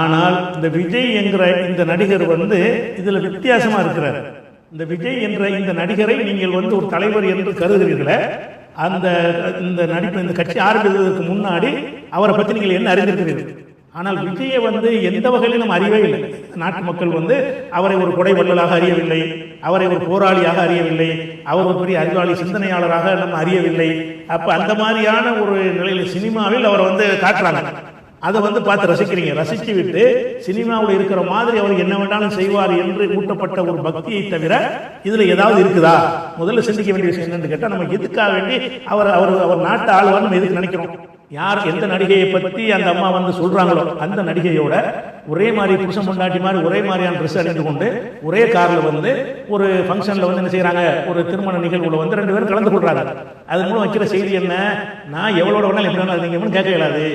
ஆனால் இந்த விஜய் என்கிற இந்த நடிகர் வந்து இதில் வித்தியாசமாக இருக்கிறார். இந்த விஜய் என்ற இந்த நடிகரை நீங்கள் வந்து ஒரு தலைவர் என்று கருதுகிறீர்களே, அந்த இந்த நடிப்பு இந்த கட்சி ஆரம்பித்ததற்கு முன்னாடி அவரை பற்றி நீங்கள் என்ன அறிந்திருக்கிறீர்கள்? ஆனால் விஜயை வந்து எந்த வகையிலும் நம்ம அறியவே இல்லை. நாட்டு மக்கள் வந்து அவரை ஒரு கொடை வள்ளலாக அறியவில்லை, அவரை ஒரு போராளியாக அறியவில்லை, அவர் ஒரு பெரிய அறிவாளி சிந்தனையாளராக நம்ம அறியவில்லை. அப்போ அந்த மாதிரியான ஒரு நிலையில் சினிமாவில் அவரை வந்து காட்டுறாங்க. அதை வந்து பார்த்து ரசிக்கிறீங்க. ரசித்து விட்டு சினிமாவில் இருக்கிற மாதிரி அவர் என்ன வேண்டாலும் செய்வார் என்று ஊட்டப்பட்ட ஒரு பக்தியை தவிர இதில் ஏதாவது இருக்குதா? முதல்ல சிந்திக்க வேண்டிய விஷயம் என்னன்னு கேட்டால், நம்ம எதுக்காக வேண்டி அவர் அவர் அவர் நாட்டு ஆழ்வார் நம்ம எதுக்கு நினைக்கிறோம்? யார் எந்த நடிகையை பற்றி அந்த அம்மா வந்து சொல்றாங்களோ அந்த நடிகையோட ஒரே மாதிரி புருஷன் பொண்டாட்டி மாதிரி ஒரே மாதிரியான ட்ரெஸ் அணிந்து கொண்டு ஒரே கார்ல வந்து ஒரு ஃபங்க்ஷன்ல வந்து என்ன செய்யறாங்க, ஒரு திருமண நிகழ்வுல வந்து 2 பேரும் கலந்து கொள்றாங்க. அது மூலம் வைக்கிற செய்தி என்ன? நான் எவ்வளோட வேணாலும் எப்படி வேணாலும் இருந்தீங்கன்னு கேட்க இயலாது.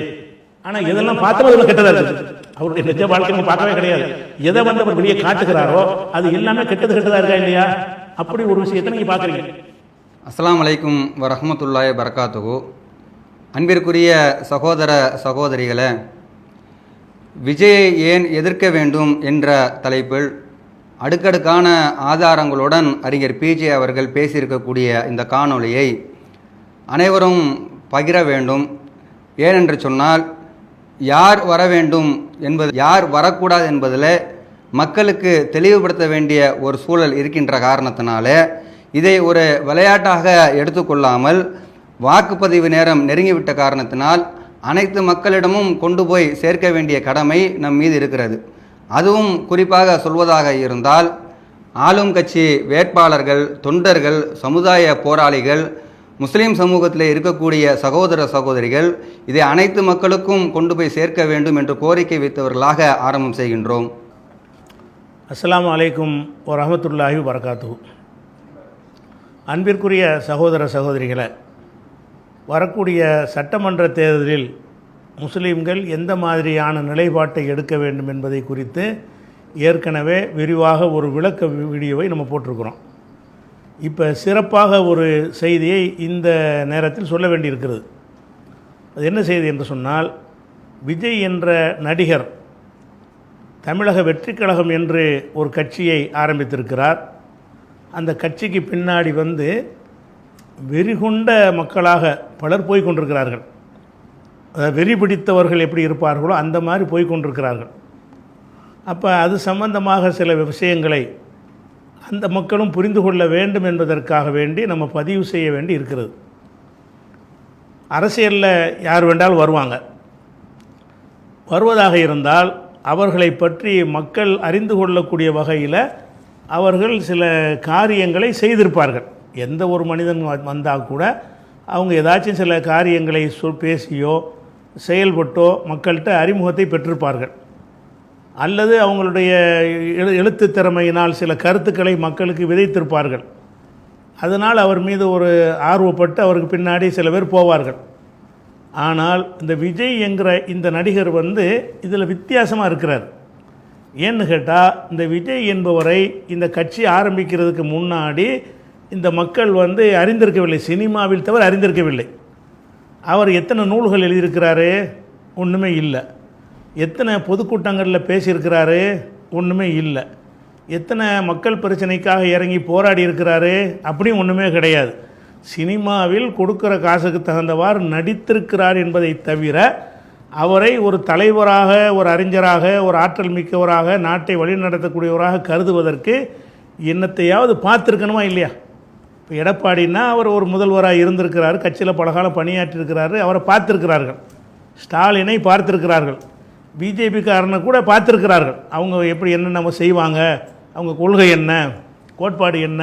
ஆனா எதெல்லாம் பார்த்தோம் அதெல்லாம் கெட்டதா இருக்கு. அவருடைய நிஜ வாழ்க்கை பார்க்கவே கிடையாது. எதை வந்து அவர் வெளியே காட்டுகிறாரோ அது எல்லாமே கெட்டதா இருக்கா இல்லையா? அப்படி ஒரு விஷயத்தை நீங்க பாக்குறீங்க. அஸ்ஸலாமு அலைக்கும் வரஹ்மத்துல்லாஹி வபரகாத்துஹு. அன்பிற்குரிய சகோதர சகோதரிகளே, விஜயை ஏன் எதிர்க்க வேண்டும் என்ற தலைப்பில் அடுக்கடுக்கான ஆதாரங்களுடன் அறிஞர் பிஜே அவர்கள் பேசியிருக்கக்கூடிய இந்த காணொளியை அனைவரும் பகிர வேண்டும். ஏனென்று சொன்னால், யார் வர வேண்டும் என்பது யார் வரக்கூடாது என்பதில் மக்களுக்கு தெளிவுபடுத்த வேண்டிய ஒரு சூழல் இருக்கின்ற காரணத்தினால இதை ஒரு விளையாட்டாக எடுத்துக்கொள்ளாமல் வாக்குப்பதிவு நேரம் நெருங்கிவிட்ட காரணத்தினால் அனைத்து மக்களிடமும் கொண்டு போய் சேர்க்க வேண்டிய கடமை நம் மீது இருக்கிறது. அதுவும் குறிப்பாக சொல்வதாக இருந்தால், ஆளும் கட்சி வேட்பாளர்கள், தொண்டர்கள், சமுதாய போராளிகள், முஸ்லீம் சமூகத்தில் இருக்கக்கூடிய சகோதர சகோதரிகள் இதை அனைத்து மக்களுக்கும் கொண்டு போய் சேர்க்க வேண்டும் என்று கோரிக்கை வைத்தவர்களாக ஆரம்பம் செய்கின்றோம். அஸ்ஸலாமு அலைக்கும் வரஹ்மத்துல்லாஹி வபரகாத்துஹு. அன்பிற்குரிய சகோதர சகோதரிகளை, வரக்கூடிய சட்டமன்ற தேர்தலில் முஸ்லீம்கள் எந்த மாதிரியான நிலைப்பாட்டை எடுக்க வேண்டும் என்பதை குறித்து ஏற்கனவே விரிவாக ஒரு விளக்க வீடியோவை நம்ம போட்டிருக்கிறோம். இப்போ சிறப்பாக ஒரு செய்தியை இந்த நேரத்தில் சொல்ல வேண்டியிருக்கிறது. அது என்ன செய்தி என்று சொன்னால், விஜய் என்ற நடிகர் தமிழக வெற்றி கழகம் என்று ஒரு கட்சியை ஆரம்பித்திருக்கிறார். அந்த கட்சிக்கு பின்னாடி வந்து வெறிகொண்ட மக்களாக பலர் போய்கொண்டிருக்கிறார்கள். வெறி பிடித்தவர்கள் எப்படி இருப்பார்களோ அந்த மாதிரி போய்கொண்டிருக்கிறார்கள். அப்போ அது சம்பந்தமாக சில விஷயங்களை அந்த மக்களும் புரிந்து கொள்ள வேண்டும் என்பதற்காக வேண்டி நம்ம பதிவு செய்ய வேண்டி இருக்கிறது. அரசியலில் யார் வேண்டாலும் வருவாங்க. வருவதாக இருந்தால் அவர்களை பற்றி மக்கள் அறிந்து கொள்ளக்கூடிய வகையில் அவர்கள் சில காரியங்களை செய்திருப்பார்கள். எந்த ஒரு மனிதன் வந்தால் கூட அவங்க ஏதாச்சும் சில காரியங்களை பேசியோ செயல்பட்டோ மக்கள்கிட்ட அறிமுகத்தை பெற்றிருப்பார்கள். அல்லது அவங்களுடைய எழுத்து திறமையினால் சில கருத்துக்களை மக்களுக்கு விதைத்திருப்பார்கள். அதனால் அவர் மீது ஒரு ஆர்வப்பட்டு அவருக்கு பின்னாடி சில பேர் போவார்கள். ஆனால் இந்த விஜய் என்கிற இந்த நடிகர் வந்து இதில் வித்தியாசமாக இருக்கிறார். ஏன்னு கேட்டால், இந்த விஜய் என்பவரை இந்த கட்சி ஆரம்பிக்கிறதுக்கு முன்னாடி இந்த மக்கள் வந்து அறிந்திருக்கவில்லை, சினிமாவில் தவிர அறிந்திருக்கவில்லை. அவர் எத்தனை நூல்கள் எழுதியிருக்கிறாரு? ஒன்றுமே இல்லை. எத்தனை பொதுக்கூட்டங்களில் பேசியிருக்கிறாரு? ஒன்றுமே இல்லை. எத்தனை மக்கள் பிரச்சனைக்காக இறங்கி போராடி இருக்கிறாரு? அப்படியும் ஒன்றுமே கிடையாது. சினிமாவில் கொடுக்குற காசுக்கு தகுந்தவாறு நடித்திருக்கிறார் என்பதை தவிர அவரை ஒரு தலைவராக, ஒரு அறிஞராக, ஒரு ஆற்றல் மிக்கவராக, நாட்டை வழிநடத்தக்கூடியவராக கருதுவதற்கு என்னத்தையாவது பார்த்துருக்கணுமா இல்லையா? இப்போ எடப்பாடினா அவர் ஒரு முதல்வராக இருந்திருக்கிறார், கட்சியில் பலகாலம் பணியாற்றிருக்கிறாரு, அவரை பார்த்துருக்கிறார்கள். ஸ்டாலினை பார்த்துருக்கிறார்கள், பிஜேபிக்காரனை கூட பார்த்துருக்கிறார்கள். அவங்க எப்படி என்னென்ன செய்வாங்க, அவங்க கொள்கை என்ன, கோட்பாடு என்ன,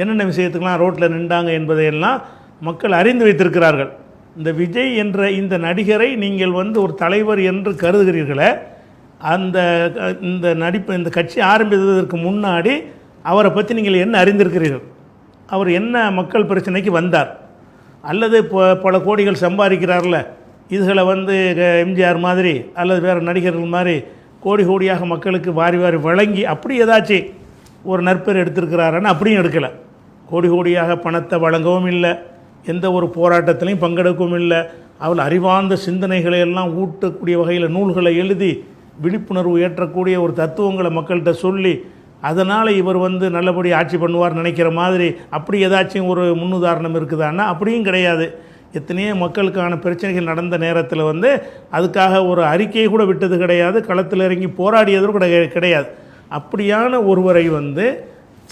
என்னென்ன விஷயத்துக்கெலாம் ரோட்டில் நின்றாங்க என்பதையெல்லாம் மக்கள் அறிந்து வைத்திருக்கிறார்கள். இந்த விஜய் என்ற இந்த நடிகரை நீங்கள் வந்து ஒரு தலைவர் என்று கருதுகிறீர்களே, இந்த கட்சி ஆரம்பித்ததற்கு முன்னாடி அவரை பற்றி நீங்கள் என்ன அறிந்திருக்கிறீர்கள்? அவர் என்ன மக்கள் பிரச்சனைக்கு வந்தார்? அல்லது பல கோடிகள் சம்பாதிக்கிறார்ல, இதுகளை வந்து எம்ஜிஆர் மாதிரி அல்லது வேறு நடிகர்கள் மாதிரி கோடி கோடியாக மக்களுக்கு வாரி வாரி வழங்கி அப்படி ஏதாச்சும் ஒரு நற்பெயர் எடுத்திருக்கிறாருன்னு அப்படியும் எடுக்கலை. கோடி கோடியாக பணத்தை வழங்கவும் இல்லை, எந்த ஒரு போராட்டத்திலையும் பங்கெடுக்கவும் இல்லை. அவள் அறிவார்ந்த சிந்தனைகளை எல்லாம் ஊட்டக்கூடிய வகையில் நூல்களை எழுதி விழிப்புணர்வு ஏற்றக்கூடிய ஒரு தத்துவங்களை மக்கள்கிட்ட சொல்லி அதனால் இவர் வந்து நல்லபடி ஆட்சி பண்ணுவார் நினைக்கிற மாதிரி அப்படி ஏதாச்சும் ஒரு முன்னுதாரணம் இருக்குதான்னா அப்படியும் கிடையாது. எத்தனையோ மக்களுக்கான பிரச்சனைகள் நடந்த நேரத்தில் வந்து அதுக்காக ஒரு அறிக்கையை கூட விட்டது கிடையாது, களத்தில் இறங்கி போராடியதும் கூட கிடையாது. அப்படியான ஒருவரை வந்து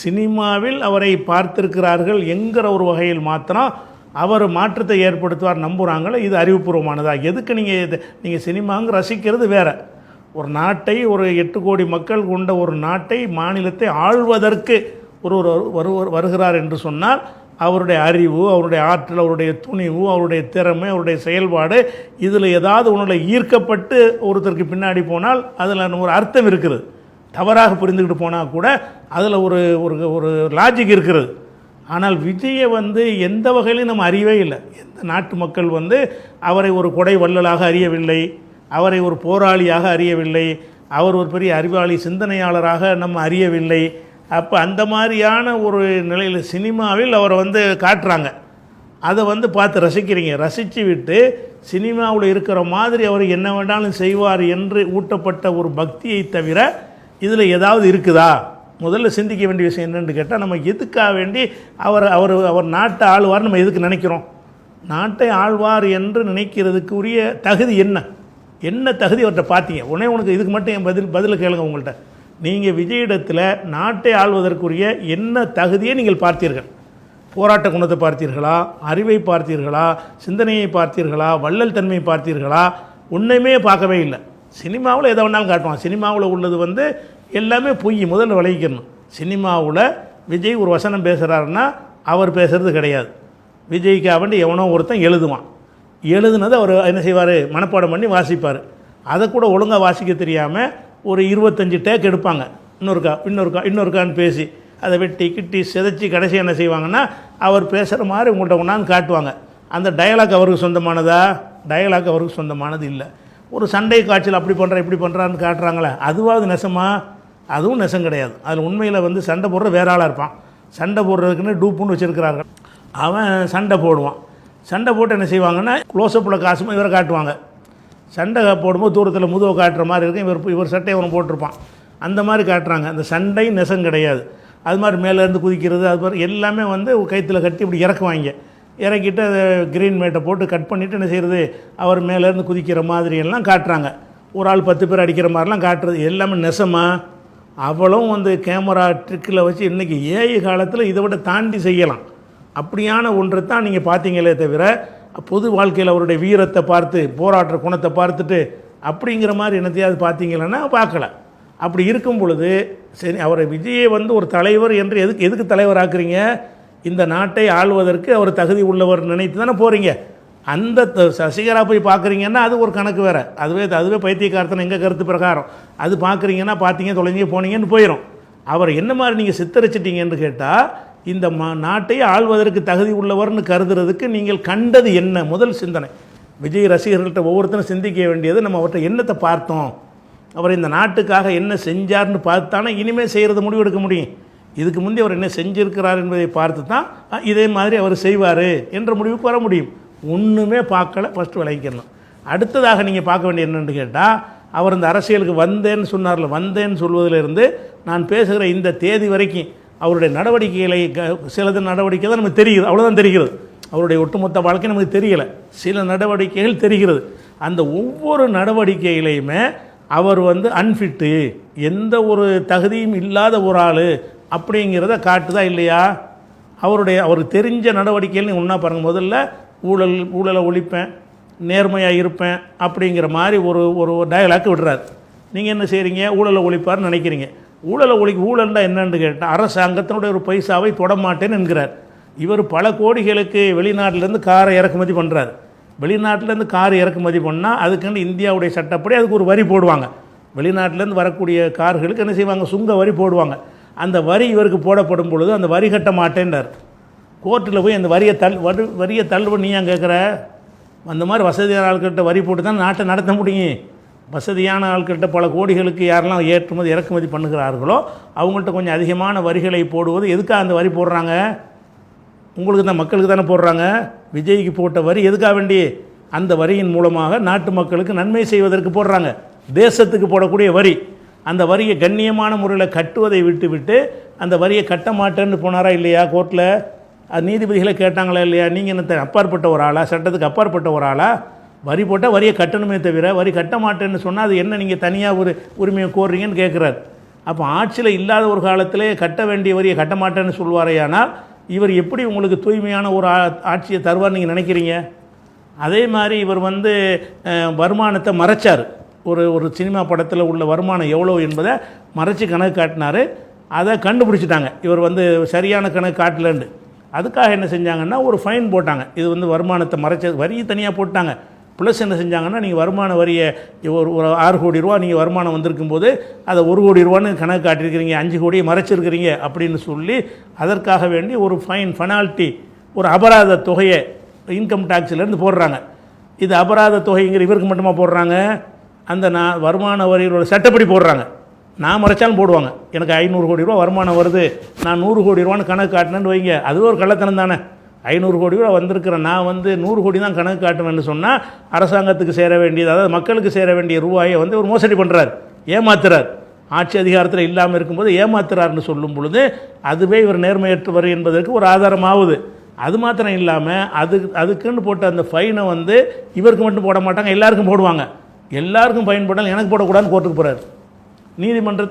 சினிமாவில் அவரை பார்த்திருக்கிறார்கள் என்கிற ஒரு வகையில் மாத்திரம் அவர் மாற்றத்தை ஏற்படுத்துவார் நம்புகிறாங்களே, இது அறிவுபூர்வமானதா? எதுக்கு நீங்கள் சினிமாங்க ரசிக்கிறது வேறு. ஒரு நாட்டை, ஒரு 8 கோடி மக்கள் கொண்ட ஒரு நாட்டை, மாநிலத்தை ஆள்வதற்கு ஒருவர் வருகிறார் என்று சொன்னால் அவருடைய அறிவு, அவருடைய ஆற்றல், அவருடைய துணிவு, அவருடைய திறமை, அவருடைய செயல்பாடு இதில் ஏதாவது ஒன்றில் ஈர்க்கப்பட்டு ஒருத்தருக்கு பின்னாடி போனால் அதில் ஒரு அர்த்தம் இருக்குது. தவறாக புரிந்துக்கிட்டு போனால் கூட அதில் ஒரு ஒரு லாஜிக் இருக்கிறது. ஆனால் விஜயை வந்து எந்த வகையிலும் நம்ம அறியவே இல்லை. எந்த நாட்டு மக்கள் வந்து அவரை ஒரு கொடை வள்ளலாக அறியவில்லை, அவரை ஒரு போராளியாக அறியவில்லை, அவர் ஒரு பெரிய அறிவாளி சிந்தனையாளராக நம்ம அறியவில்லை. அப்போ அந்த மாதிரியான ஒரு நிலையில் சினிமாவில் அவரை வந்து காட்டுறாங்க. அதை வந்து பார்த்து ரசிக்கிறீங்க. ரசித்து விட்டு சினிமாவில் இருக்கிற மாதிரி அவர் என்ன வேண்டாலும் செய்வார் என்று ஊட்டப்பட்ட ஒரு பக்தியை தவிர இதில் ஏதாவது இருக்குதா? முதல்ல சிந்திக்க வேண்டிய விஷயம் என்னென்னு கேட்டால், நம்ம எதுக்காக வேண்டி அவர் நாட்டை ஆழ்வார் நம்ம எதுக்கு நினைக்கிறோம்? நாட்டை ஆழ்வார் என்று நினைக்கிறதுக்குரிய தகுதி என்ன தகுதி அவர்கிட்ட பார்த்தீங்க? உனக்கு இதுக்கு மட்டும் என் பதில் கேளுங்க. உங்கள்கிட்ட நீங்கள் விஜயிடத்தில் நாட்டை ஆள்வதற்குரிய என்ன தகுதியை நீங்கள் பார்த்தீர்கள்? போராட்ட குணத்தை பார்த்தீர்களா? அறிவை பார்த்தீர்களா? சிந்தனையை பார்த்தீர்களா? வள்ளல் தன்மையை பார்த்தீர்களா? ஒன்றுமே பார்க்கவே இல்லை. சினிமாவில் எதை வேணாலும் காட்டுவான். சினிமாவில் உள்ளது வந்து எல்லாமே பொய். முதல்ல விளைவிக்கணும். சினிமாவில் விஜய் ஒரு வசனம் பேசுகிறாருன்னா அவர் பேசுகிறது கிடையாது. விஜய்க்காக வேண்டி எவனோ ஒருத்தன் எழுதுனதை அவர் என்ன செய்வார்? மனப்பாடம் பண்ணி வாசிப்பார். அதை கூட ஒழுங்காக வாசிக்க தெரியாமல் ஒரு 25 டேக் எடுப்பாங்க. இன்னொருக்கான்னு பேசி அதை வெட்டி கிட்டி சிதைச்சி கடைசி என்ன செய்வாங்கன்னா அவர் பேசுகிற மாதிரி உங்கள்கிட்ட கொண்டாந்து காட்டுவாங்க. அந்த டயலாக் அவருக்கு சொந்தமானதா? டயலாக் அவருக்கு சொந்தமானது இல்லை. ஒரு சண்டை காட்சியில் அப்படி பண்ணுறேன் இப்படி பண்ணுறான்னு காட்டுறாங்களே, அதுவாவது நெசமா? அதுவும் நெசம் கிடையாது. அதில் உண்மையில் வந்து சண்டை போடுற வேற ஆளாக இருப்பான். சண்டை போடுறதுக்குன்னு டூப்புன்னு வச்சுருக்கிறார்கள். அவன் சண்டை போடுவான். சண்டை போட்டு என்ன செய்வாங்கன்னா க்ளோஸ்அப்பில் காசுமா இவரை காட்டுவாங்க. சண்டை போடும்போது தூரத்தில் முதுவை காட்டுற மாதிரி இருக்கும். இவர் சட்டையை அவனை போட்டிருப்பான். அந்த மாதிரி காட்டுறாங்க. அந்த சண்டை நெசம் கிடையாது. அது மாதிரி மேலேருந்து குதிக்கிறது, அது மாதிரி எல்லாமே வந்து கைத்தில் கட்டி இப்படி இறக்குவாங்க. இறக்கிட்டு அதை க்ரீன் மேட்டை போட்டு கட் பண்ணிவிட்டு என்ன செய்கிறது, அவர் மேலேருந்து குதிக்கிற மாதிரியெல்லாம் காட்டுறாங்க. ஒரு ஆள் 10 பேர் அடிக்கிற மாதிரிலாம் காட்டுறது எல்லாமே நெசமா? அவளும் வந்து கேமரா ட்ரிக்கில் வச்சு இன்றைக்கி ஏஐ காலத்தில் இதை விட தாண்டி செய்யலாம். அப்படியான ஒன்றை தான் நீங்கள் பார்த்தீங்களே தவிர பொது வாழ்க்கையில் அவருடைய வீரத்தை பார்த்து போராட்ட குணத்தை பார்த்துட்டு அப்படிங்கிற மாதிரி என்னத்தையாவது பார்த்தீங்களன்னா பார்க்கல. அப்படி இருக்கும் பொழுது சரி, அவரை விஜயை வந்து ஒரு தலைவர் என்று எதுக்கு தலைவர் ஆக்குறீங்க? இந்த நாட்டை ஆள்வதற்கு அவர் தகுதி உள்ளவர் நினைத்து தானே போகிறீங்க. அந்த சசிகலா போய் பார்க்குறீங்கன்னா அது ஒரு கணக்கு வேறு. அதுவே பைத்தியக்காரத்தனை எங்கள் கருத்து பிரகாரம் அது பார்க்குறீங்கன்னா பார்த்தீங்க தொலைஞ்சி போனீங்கன்னு போயிடும். அவர் என்ன மாதிரி நீங்கள் சித்தரிச்சிட்டீங்கன்னு கேட்டால், இந்த நாட்டை ஆள்வதற்கு தகுதி உள்ளவர்னு கருதுறதுக்கு நீங்கள் கண்டது என்ன? முதல் சிந்தனை விஜய் ரசிகர்கள்ட்ட ஒவ்வொருத்தரும் சிந்திக்க வேண்டியது, நம்ம அவர்கிட்ட என்னத்தை பார்த்தோம், அவர் இந்த நாட்டுக்காக என்ன செஞ்சார்னு பார்த்தானே இனிமேல் செய்கிறது முடிவெடுக்க முடியும். இதுக்கு முந்தைய அவர் என்ன செஞ்சிருக்கிறார் என்பதை பார்த்து தான் இதே மாதிரி அவர் செய்வார் என்ற முடிவுக்கு வர முடியும். ஒன்றுமே பார்க்கல. ஃபஸ்ட்டு விளைவிக்கணும். அடுத்ததாக நீங்கள் பார்க்க வேண்டிய என்னென்னு கேட்டால், அவர் இந்த அரசியலுக்கு வந்தேன்னு சொன்னார்ல, வந்தேன்னு சொல்வதிலிருந்து நான் பேசுகிற இந்த தேதி வரைக்கும் அவருடைய நடவடிக்கைகளை சிலது நடவடிக்கை தான் நமக்கு தெரியுது, அவ்வளோதான் தெரிகிறது. அவருடைய ஒட்டுமொத்த வாழ்க்கை நமக்கு தெரியலை, சில நடவடிக்கைகள் தெரிகிறது. அந்த ஒவ்வொரு நடவடிக்கையிலையுமே அவர் வந்து அன்ஃபிட்டு, எந்த ஒரு தகுதியும் இல்லாத ஒரு ஆள் அப்படிங்கிறத காட்டுதா இல்லையா? அவருக்கு தெரிஞ்ச நடவடிக்கைகள் ஒன்றா பாருங்கள். முதல்ல ஊழலை ஒழிப்பேன், நேர்மையாக இருப்பேன் அப்படிங்கிற மாதிரி ஒரு டயலாக் விடுறாரு. நீங்கள் என்ன செய்கிறீங்க? ஊழலை ஒழிப்பார்னு நினைக்கிறீங்க. ஊழல்னா என்னன்னு கேட்டால், அரசாங்கத்தினுடைய ஒரு பைசாவை தொடமாட்டேன்னு என்கிறார். இவர் பல கோடிகளுக்கு வெளிநாட்டிலேருந்து காரை இறக்குமதி பண்ணுறார். வெளிநாட்டிலேருந்து கார் இறக்குமதி பண்ணால் அதுக்குன்னு இந்தியாவுடைய சட்டப்படி அதுக்கு ஒரு வரி போடுவாங்க. வெளிநாட்டிலேருந்து வரக்கூடிய கார்களுக்கு என்ன செய்வாங்க? சுங்க வரி போடுவாங்க. அந்த வரி இவருக்கு போடப்படும் பொழுது அந்த வரி கட்ட மாட்டேன்றார். கோர்ட்டில் போய் அந்த வரியை தள்ளுபடி நீ ஏன் கேட்குற? அந்த மாதிரி வசதியான ஆட்கள்கிட்ட வரி போட்டு தான் நாட்டை நடத்த முடியும். வசதியான ஆட்கள்கிட்ட பல கோடிகளுக்கு யாரெல்லாம் ஏற்றுமதி இறக்குமதி பண்ணுகிறார்களோ அவங்கள்ட்ட கொஞ்சம் அதிகமான வரிகளை போடுவது எதுக்காக அந்த வரி போடுறாங்க? உங்களுக்கு தான், மக்களுக்கு தானே போடுறாங்க. விஜய்க்கு போட்ட வரி எதுக்காக வேண்டி? அந்த வரியின் மூலமாக நாட்டு மக்களுக்கு நன்மை செய்வதற்கு போடுறாங்க. தேசத்துக்கு போடக்கூடிய வரி. அந்த வரியை கண்ணியமான முறையில் கட்டுவதை விட்டு அந்த வரியை கட்ட மாட்டேன்னு போனாரா இல்லையா கோர்ட்டில்? அது நீதிபதிகளை கேட்டாங்களா இல்லையா? நீங்கள் என்ன அப்பாற்பட்ட ஒரு ஆளா, சட்டத்துக்கு அப்பாற்பட்ட ஒரு ஆளா? வரி போட்டால் வரியை கட்டணுமே தவிர வரி கட்ட மாட்டேன்னு சொன்னால் அது என்ன நீங்கள் தனியாக ஒரு உரிமையை கோர்றீங்கன்னு கேட்குறாரு. அப்போ ஆட்சியில் இல்லாத ஒரு காலத்திலே கட்ட வேண்டிய வரியை கட்ட மாட்டேன்னு சொல்வாரையானால் இவர் எப்படி உங்களுக்கு தூய்மையான ஒரு ஆட்சியை தருவார் நீங்கள் நினைக்கிறீங்க? அதே மாதிரி இவர் வந்து வருமானத்தை மறைச்சார். ஒரு சினிமா படத்தில் உள்ள வருமானம் எவ்வளோ என்பதை மறைச்சி கணக்கு காட்டினார். அதை கண்டுபிடிச்சிட்டாங்க இவர் வந்து சரியான கணக்கு காட்டலன்னு. அதுக்காக என்ன செஞ்சாங்கன்னா ஒரு ஃபைன் போட்டாங்க. இது வந்து வருமானத்தை மறைச்ச வரியை தனியாக போட்டாங்க. ப்ளஸ் என்ன செஞ்சாங்கன்னா நீங்கள் வருமான வரியை ஒரு 6 கோடி ரூபா நீங்கள் வருமானம் வந்திருக்கும் போது அதை 1 கோடி ரூபான்னு கணக்கு காட்டியிருக்கிறீங்க, 5 கோடியை மறைச்சிருக்கிறீங்க அப்படின்னு சொல்லி அதற்காக வேண்டி ஒரு ஃபைன் பெனால்ட்டி, ஒரு அபராத தொகையை இன்கம் டேக்ஸ்லேருந்து போடுறாங்க. இது அபராத தொகைங்கிற இவருக்கு மட்டுமா போடுறாங்க? அந்த வருமான வரியோட சட்டப்படி போடுறாங்க. நான் மறைச்சாலும் போடுவாங்க. எனக்கு 500 கோடி ரூபா வருமானம் வருது, நான் 100 கோடி ரூபான்னு கணக்கு காட்டினேன்னு வைங்க, அது ஒரு கள்ளத்தனம் தானே. 500 கோடி ரூபா வந்திருக்கிறேன், நான் வந்து 100 கோடி தான் கணக்கு காட்டுவேன்னு சொன்னால் அரசாங்கத்துக்கு சேர வேண்டியது, அதாவது மக்களுக்கு சேர வேண்டிய ரூபாயை வந்து ஒரு மோசடி பண்ணுறார், ஏமாத்துறார். ஆட்சி அதிகாரத்தில் இல்லாமல் இருக்கும்போது ஏமாத்துறாருன்னு சொல்லும் பொழுது அதுவே இவர் நேர்மையற்றவர் என்பதற்கு ஒரு ஆதாரமாகுது. அது மாத்திரம் இல்லாமல் அதுக்குன்னு போட்ட அந்த ஃபைனை வந்து இவருக்கு மட்டும் போட மாட்டாங்க, எல்லாருக்கும் போடுவாங்க. எல்லாருக்கும் ஃபைன் போட்டாலும் எனக்கு போடக்கூடாதுன்னு கோர்ட்டுக்கு போகிறார்.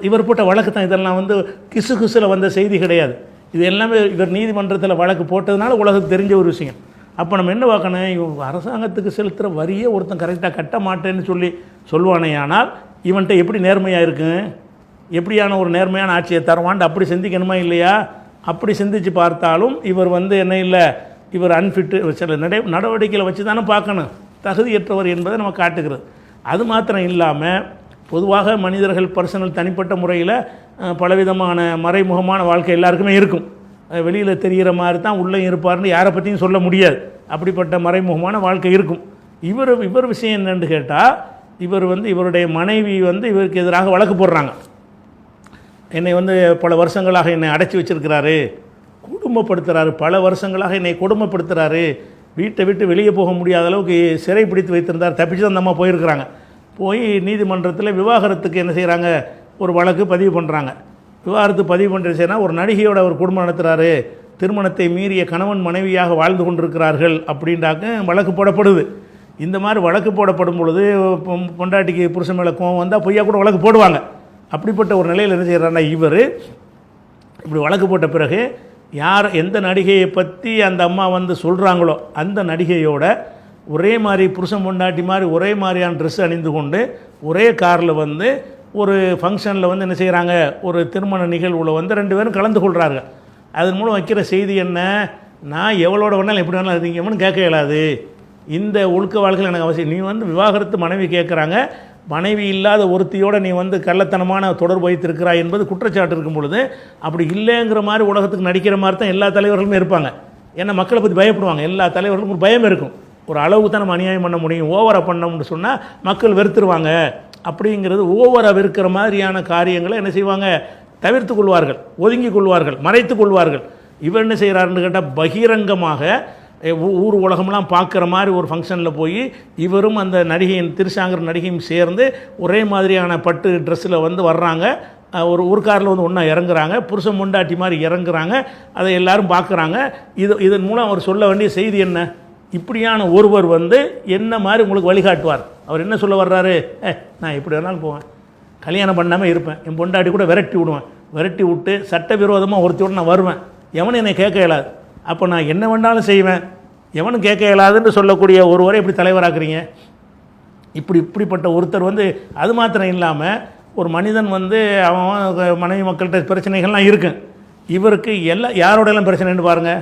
இவர் போட்ட வழக்கு தான் இதெல்லாம் வந்து கிசுகிசுல வந்த செய்தி கிடையாது. இது எல்லாமே இவர் நீதிமன்றத்தில் வழக்கு போட்டதுனால உலகத்துக்கு தெரிஞ்ச ஒரு விஷயம். அப்போ நம்ம என்ன பார்க்கணும், இவங்க அரசாங்கத்துக்கு செலுத்துகிற வரியே ஒருத்தன் கரெக்டாக கட்ட மாட்டேன்னு சொல்லுவானே, ஆனால் இவன்கிட்ட எப்படி நேர்மையாக இருக்குங்க, எப்படியான ஒரு நேர்மையான ஆட்சியை தருவான்ட்டு அப்படி சிந்திக்கணுமா இல்லையா? அப்படி சிந்தித்து பார்த்தாலும் இவர் வந்து என்ன இல்லை, இவர் அன்ஃபிட்டு சில நடவடிக்கைகளை வச்சு தானே பார்க்கணும், தகுதியற்றவர் என்பதை நம்ம காட்டுகிறது. அது மாத்திரம் இல்லாமல் பொதுவாக மனிதர்கள் பர்சனல் தனிப்பட்ட முறையில் பலவிதமான மறைமுகமான வாழ்க்கை எல்லாருக்குமே இருக்கும். வெளியில் தெரிகிற மாதிரி தான் உள்ளே இருப்பார்னு யாரை பற்றியும் சொல்ல முடியாது. அப்படிப்பட்ட மறைமுகமான வாழ்க்கை இருக்கும். இவர் விஷயம் என்னென்னு கேட்டால், இவருடைய மனைவி வந்து இவருக்கு எதிராக வழக்கு போடுறாங்க. என்னை வந்து பல வருஷங்களாக என்னை அடைச்சி வச்சிருக்கிறாரு, கொடுமைப்படுத்துகிறாரு, பல வருஷங்களாக என்னை கொடுமைப்படுத்துகிறாரு, வீட்டை விட்டு வெளியே போக முடியாத அளவுக்கு சிறை பிடித்து வைத்திருந்தார், தப்பிச்சு தான் அந்த அம்மா போயிருக்கிறாங்க. போய் நீதிமன்றத்தில் விவாகரத்துக்கு என்ன செய்கிறாங்க, ஒரு வழக்கு பதிவு பண்ணுறாங்க. விவாகரத்து பதிவு பண்ணுறதுனா ஒரு நடிகையோட ஒரு குடும்பம் நடத்துகிறாரு, திருமணத்தை மீறிய கணவன் மனைவியாக வாழ்ந்து கொண்டிருக்கிறார்கள் அப்படின்றாக்க வழக்கு போடப்படுது. இந்த மாதிரி வழக்கு போடப்படும் பொழுது பொண்டாட்டிக்கு புருஷன் மேலே கோவம் வந்தால் பொய்யா கூட வழக்கு போடுவாங்க. அப்படிப்பட்ட ஒரு நிலையில் என்ன செய்கிறாருன்னா, இவர் இப்படி வழக்கு போட்ட பிறகு எந்த நடிகையை பற்றி அந்த அம்மா வந்து சொல்கிறாங்களோ அந்த நடிகையோட ஒரே மாதிரி புருஷன் பொண்டாட்டி மாதிரி ஒரே மாதிரியான ட்ரெஸ் அணிந்து கொண்டு ஒரே காரில் வந்து ஒரு ஃபங்க்ஷனில் வந்து என்ன செய்கிறாங்க, ஒரு திருமண நிகழ்வில் வந்து 2 பேரும் கலந்து கொள்கிறார்கள். அதன் மூலம் வைக்கிற செய்தி என்ன, நான் எவ்வளோட வேணாலும் எப்படி வேணாலும் இருக்கீங்கன்னு கேட்க இயலாது, இந்த ஒழுக்க வாழ்க்கையில் எனக்கு அவசியம். நீ வந்து விவாகரத்து மனைவி கேட்குறாங்க, மனைவி இல்லாத ஒருத்தியோடு நீ வந்து கள்ளத்தனமான தொடர்பு வைத்திருக்கிறாய் என்பது குற்றச்சாட்டு இருக்கும் பொழுது அப்படி இல்லைங்கிற மாதிரி உலகத்துக்கு நடிக்கிற மாதிரி தான் எல்லா தலைவர்களுமே இருப்பாங்க. ஏன்னா மக்களை பற்றி பயப்படுவாங்க. எல்லா தலைவர்களுக்கும் ஒரு பயம் இருக்கும். ஒரு அளவுக்கு தான் நம்ம அநியாயம் பண்ண முடியும், ஓவராக பண்ணோம்னு சொன்னால் மக்கள் வெறுத்துருவாங்க. அப்படிங்கிறது ஓவராக வெறுக்கிற மாதிரியான காரியங்களை என்ன செய்வாங்க, தவிர்த்து கொள்வார்கள், ஒதுங்கி கொள்வார்கள், மறைத்து கொள்வார்கள். இவர் என்ன செய்கிறாருன்னு கேட்டால் பகிரங்கமாக ஊர் உலகம்லாம் பார்க்குற மாதிரி ஒரு ஃபங்க்ஷனில் போய் இவரும் அந்த நடிகையின் திருசாங்கிற நடிகையும் சேர்ந்து ஒரே மாதிரியான பட்டு ட்ரெஸ்ஸில் வந்து வர்றாங்க. ஒரு காரில் வந்து ஒன்றா இறங்குறாங்க, புருஷன் முண்டாட்டி மாதிரி இறங்குறாங்க, அதை எல்லாரும் பார்க்குறாங்க. இதன் மூலம் அவர் சொல்ல வேண்டிய செய்தி என்ன, இப்படியான ஒருவர் வந்து என்ன மாதிரி உங்களுக்கு வழிகாட்டுவார். அவர் என்ன சொல்ல வர்றாரு, நான் எப்படி வேணாலும் போவேன், கல்யாணம் பண்ணாமல் இருப்பேன், என் பொண்டாட்டி கூட விரட்டி விடுவேன், விரட்டி விட்டு சட்டவிரோதமாக ஒருத்தோடு நான் வருவேன், எவனும் என்னை கேட்க இயலாது, அப்போ நான் என்ன வேணாலும் செய்வேன், எவனும் கேட்க இயலாதுன்னு சொல்லக்கூடிய ஒருவரை எப்படி தலைவராக்குறீங்க? இப்படிப்பட்ட ஒருத்தர் வந்து அது மாத்திரம் இல்லாமல் ஒரு மனிதன் வந்து அவன் மனைவி மக்கள்கிட்ட பிரச்சனைகள்லாம் இருக்கு. இவருக்கு யாரோடையெல்லாம் பிரச்சனைன்னு பாருங்கள்.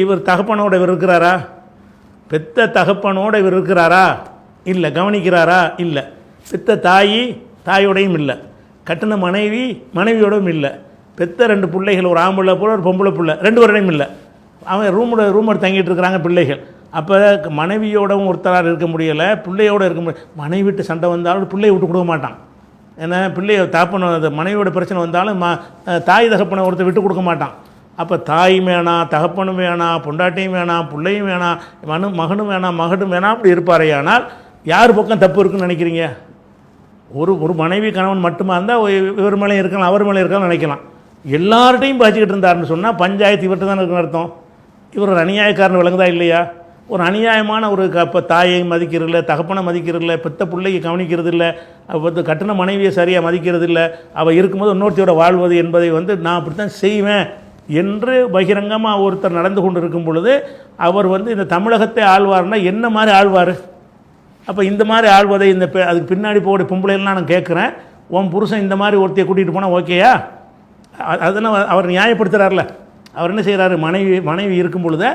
இவர் தகப்பனோட இவர் இருக்கிறாரா, பெத்த தகப்பனோட இவர் இருக்கிறாரா இல்லை, கவனிக்கிறாரா இல்லை, பெத்த தாயோடையும் இல்லை, கட்டின மனைவியோடும் இல்லை, பெத்த 2 பிள்ளைகள், ஒரு ஆம்பளை பிள்ளை ஒரு பொம்பளை பிள்ளை, 2 பேரோடையும் இல்லை, அவன் ரூமோட தங்கிட்டு இருக்கிறாங்க பிள்ளைகள். அப்போ மனைவியோடவும் ஒருத்தராக இருக்க முடியலை, பிள்ளையோடு இருக்க முடியல. மனைவி விட்டு சண்டை வந்தாலும் பிள்ளையை விட்டு கொடுக்க மாட்டான். ஏன்னா பிள்ளைய மனைவியோட பிரச்சனை வந்தாலும் தாய் தகப்பனை ஒருத்தர் விட்டு கொடுக்க மாட்டான். அப்போ தாயும் வேணாம், தகப்பனும் வேணாம், பொண்டாட்டியும் வேணாம், பிள்ளையும் வேணாம், மகனும் வேணாம், மகனும் வேணாம், அப்படி இருப்பாரே. ஆனால் யார் பக்கம் தப்பு இருக்குன்னு நினைக்கிறீங்க? ஒரு மனைவி கணவன் மட்டுமா இருந்தால் இவர் மேலே இருக்கலாம், அவர் மேலே இருக்கலாம் நினைக்கலாம். எல்லார்ட்டையும் பாய்ச்சிக்கிட்டு இருந்தாருன்னு சொன்னால் பஞ்சாயத்து இவர்கிட்ட தான் இருக்குன்னு அர்த்தம். இவர் ஒரு அநியாயக்காரன் விளங்குதா இல்லையா? ஒரு அநியாயமான ஒரு இப்போ தாயை மதிக்கிறதில்ல, தகப்பனை மதிக்கிறதில்ல, பெத்த பிள்ளைக்கு கவனிக்கிறது இல்லை, வந்து கட்டின மனைவியை சரியாக மதிக்கிறது இல்லை, அவள் இருக்கும்போது இன்னொருத்தையோட வாழ்வது என்பதை வந்து நான் அப்படித்தான் செய்வேன் என்று பகிரங்கமாக ஒருத்தர் நடந்து கொண்டு இருக்கும் பொழுது அவர் வந்து இந்த தமிழகத்தை ஆழ்வார்னா என்ன மாதிரி ஆழ்வார்? அப்போ இந்த மாதிரி ஆழ்வதை அதுக்கு பின்னாடி போகக்கூடிய பொம்பளைலாம் நான் கேட்குறேன், உன் புருஷன் இந்த மாதிரி ஒருத்தையை கூட்டிகிட்டு போனால் ஓகேயா? அதனால் அவர் நியாயப்படுத்துகிறார்ல. அவர் என்ன செய்கிறாரு, மனைவி இருக்கும் பொழுது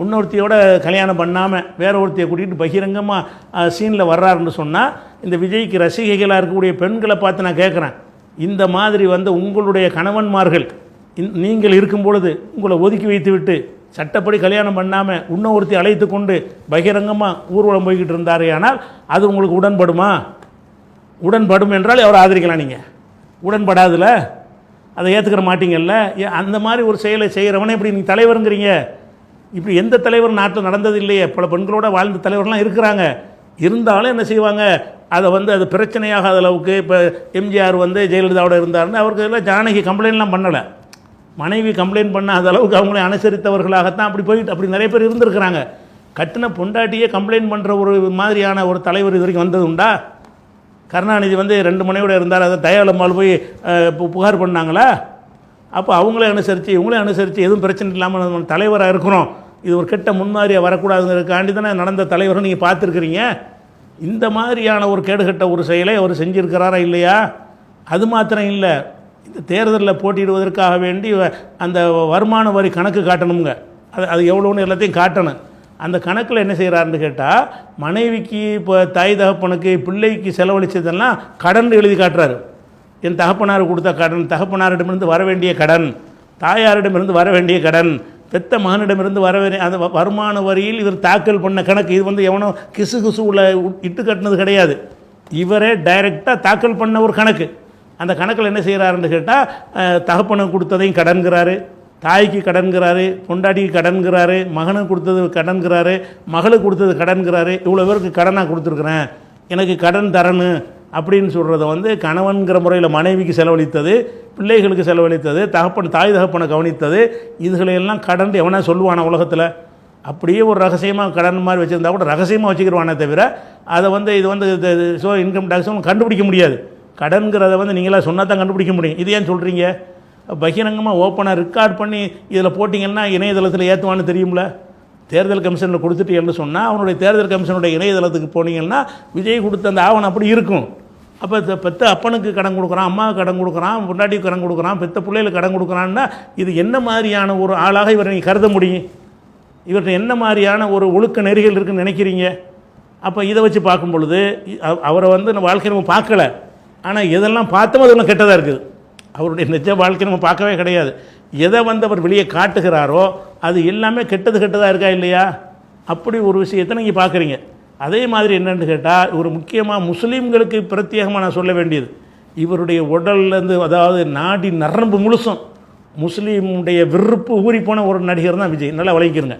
இன்னொருத்தையோட கல்யாணம் பண்ணாமல் வேற ஒருத்தையை கூட்டிகிட்டு பகிரங்கமாக சீனில் வர்றாருன்னு சொன்னால் இந்த விஜய்க்கு ரசிகைகளாக இருக்கக்கூடிய பெண்களை பார்த்து நான் கேட்குறேன், இந்த மாதிரி வந்து உங்களுடைய கணவன்மார்கள் நீங்கள் இருக்கும் பொழுது உங்களை ஒதுக்கி வைத்து விட்டு சட்டப்படி கல்யாணம் பண்ணாமல் இன்னொருத்தி அழைத்து கொண்டு பகிரங்கமாக ஊர்வலம் போய்கிட்டு இருந்தாரே, ஆனால் அது உங்களுக்கு உடன்படுமா? உடன்படும் என்றால் அவரை ஆதரிக்கலாம். நீங்கள் உடன்படாதுல அதை ஏற்றுக்கிற மாட்டீங்கல்ல. அந்த மாதிரி ஒரு செயலை செய்கிறவனே இப்படி நீங்கள் தலைவருங்கிறீங்க. இப்படி எந்த தலைவர் நாட்டில் நடந்தது இல்லையே. பல பெண்களோட வாழ்ந்த தலைவர்லாம் இருக்கிறாங்க. இருந்தாலும் என்ன செய்வாங்க, அதை வந்து அது பிரச்சனையாகாத அளவுக்கு. இப்போ எம்ஜிஆர் வந்து ஜெயலலிதாவோட இருந்தாருன்னு அவருக்கு எல்லாம் ஜானகி கம்ப்ளைண்ட்லாம் பண்ணலை. மனைவி கம்ப்ளைண்ட் பண்ணாத அளவுக்கு அவங்களே அனுசரித்தவர்களாகத்தான் அப்படி போயிட்டு அப்படி நிறைய பேர் இருந்திருக்கிறாங்க. கட்டின பொண்டாட்டியே கம்ப்ளைண்ட் பண்ணுற ஒரு மாதிரியான ஒரு தலைவர் இது வரைக்கும் வந்தது உண்டா? கருணாநிதி வந்து 2 மனைவியோட இருந்தார், அதை தயாளம்மாள் போய் புகார் பண்ணாங்களா? அப்போ அவங்களே அனுசரித்து இவங்களே அனுசரித்து எதுவும் பிரச்சனை இல்லாமல் நம்ம தலைவராக இருக்கிறோம், இது ஒரு கெட்ட முன்மாதிரியாக வரக்கூடாதுங்கிறதுக்காண்டி தானே நடந்த தலைவரை நீங்கள் பார்த்துருக்குறீங்க. இந்த மாதிரியான ஒரு கேடுகட்ட ஒரு செயலை அவர் செஞ்சுருக்கிறாரா இல்லையா? அது மாத்திரம் இல்லை, இந்த தேர்தலில் போட்டியிடுவதற்காக வேண்டி அந்த வருமான வரி கணக்கு காட்டணுங்க. அது எவ்வளோன்னு எல்லாத்தையும் காட்டணும். அந்த கணக்கில் என்ன செய்கிறாருன்னு கேட்டால், மனைவிக்கு இப்போ தாய் தகப்பனுக்கு பிள்ளைக்கு செலவழித்ததெல்லாம் கடன் எழுதி காட்டுறாரு. என் தகப்பனார் கொடுத்த கடன், தகப்பனாரிடமிருந்து வர வேண்டிய கடன், தாயாரிடமிருந்து வர வேண்டிய கடன், பெத்த மகனிடமிருந்து வர வேண்டிய அந்த வருமான வரியில் இவர் தாக்கல் பண்ண கணக்கு. இது வந்து எவனோ கிசு உள்ள இட்டு கட்டினது கிடையாது, இவரே டைரெக்டாக தாக்கல் பண்ண ஒரு கணக்கு. அந்த கணக்கில் என்ன செய்கிறாருன்னு கேட்டால், தகப்பனுக்கு கொடுத்ததையும் கடன்கிறாரு, தாய்க்கு கடன்கிறாரு, பொண்டாட்டிக்கு கடன்கிறாரு, மகனுக்கு கொடுத்தது கடன்கிறாரு, மகளுக்கு கொடுத்தது கடன்கிறாரு. இவ்வளோ பேருக்கு கடனாக கொடுத்துருக்குறேன், எனக்கு கடன் தரணும் அப்படின்னு சொல்கிறத வந்து கணவன்கிற முறையில் மனைவிக்கு செலவழித்தது, பிள்ளைகளுக்கு செலவழித்தது, தாய் தகப்பனை கவனித்தது, இதுகளையெல்லாம் கடன் எவனா சொல்லுவானா உலகத்தில்? அப்படியே ஒரு ரகசியமாக கடன் மாதிரி வச்சுருந்தா கூட ரகசியமாக வச்சுக்கிடுவானே தவிர அதை வந்து இது வந்து இன்கம் டேக்ஸும் கண்டுபிடிக்க முடியாது. கடன்கிறத வந்து நீங்களாக சொன்னால் தான் கண்டுபிடிக்க முடியும். இது ஏன் சொல்கிறீங்க? பகிரங்கமாக ஓப்பனாக ரெக்கார்ட் பண்ணி இதில் போட்டிங்கன்னா இணையதளத்தில் ஏற்றுவான்னு தெரியும்ல. தேர்தல் கமிஷனில் கொடுத்துட்டு என்று சொன்னால் அவனுடைய தேர்தல் கமிஷனுடைய இணையதளத்துக்கு போனீங்கன்னா விஜய் கொடுத்த அந்த ஆவணம் அப்படி இருக்கும். அப்போ பெத்த அப்பனுக்கு கடன் கொடுக்குறான், அம்மாவுக்கு கடன் கொடுக்குறான், பொண்டாட்டிக்கு கடன் கொடுக்குறான், பெத்த பிள்ளைகளுக்கு கடன் கொடுக்குறான்னா இது என்ன மாதிரியான ஒரு ஆளாக இவரை நீங்கள் கருத முடியும்? இவர்கிட்ட என்ன மாதிரியான ஒரு ஒழுக்க நெறிகள் இருக்குன்னு நினைக்கிறீங்க? அப்போ இதை வச்சு பார்க்கும் பொழுது அவரை வந்து வாழ்க்கை நம்ம பார்க்கல, ஆனால் எதெல்லாம் பார்த்தோமோ அதெல்லாம் கெட்டதாக இருக்குது. அவருடைய நிஜ வாழ்க்கை நம்ம பார்க்கவே கிடையாது. எதை வந்து அவர் வெளியே காட்டுகிறாரோ அது எல்லாமே கெட்டதாக இருக்கா இல்லையா? அப்படி ஒரு விஷயத்தை நீங்கள் பார்க்குறீங்க. அதே மாதிரி என்னென்னு கேட்டால், ஒரு முக்கியமாக முஸ்லீம்களுக்கு பிரத்யேகமாக நான் சொல்ல வேண்டியது, இவருடைய உடல்லேருந்து அதாவது நாடி நரம்பு முழுசும் முஸ்லீமுடைய விருப்பு ஊறி போன ஒரு நடிகர் தான் விஜய். நல்லா விளங்கிக்கிறங்க.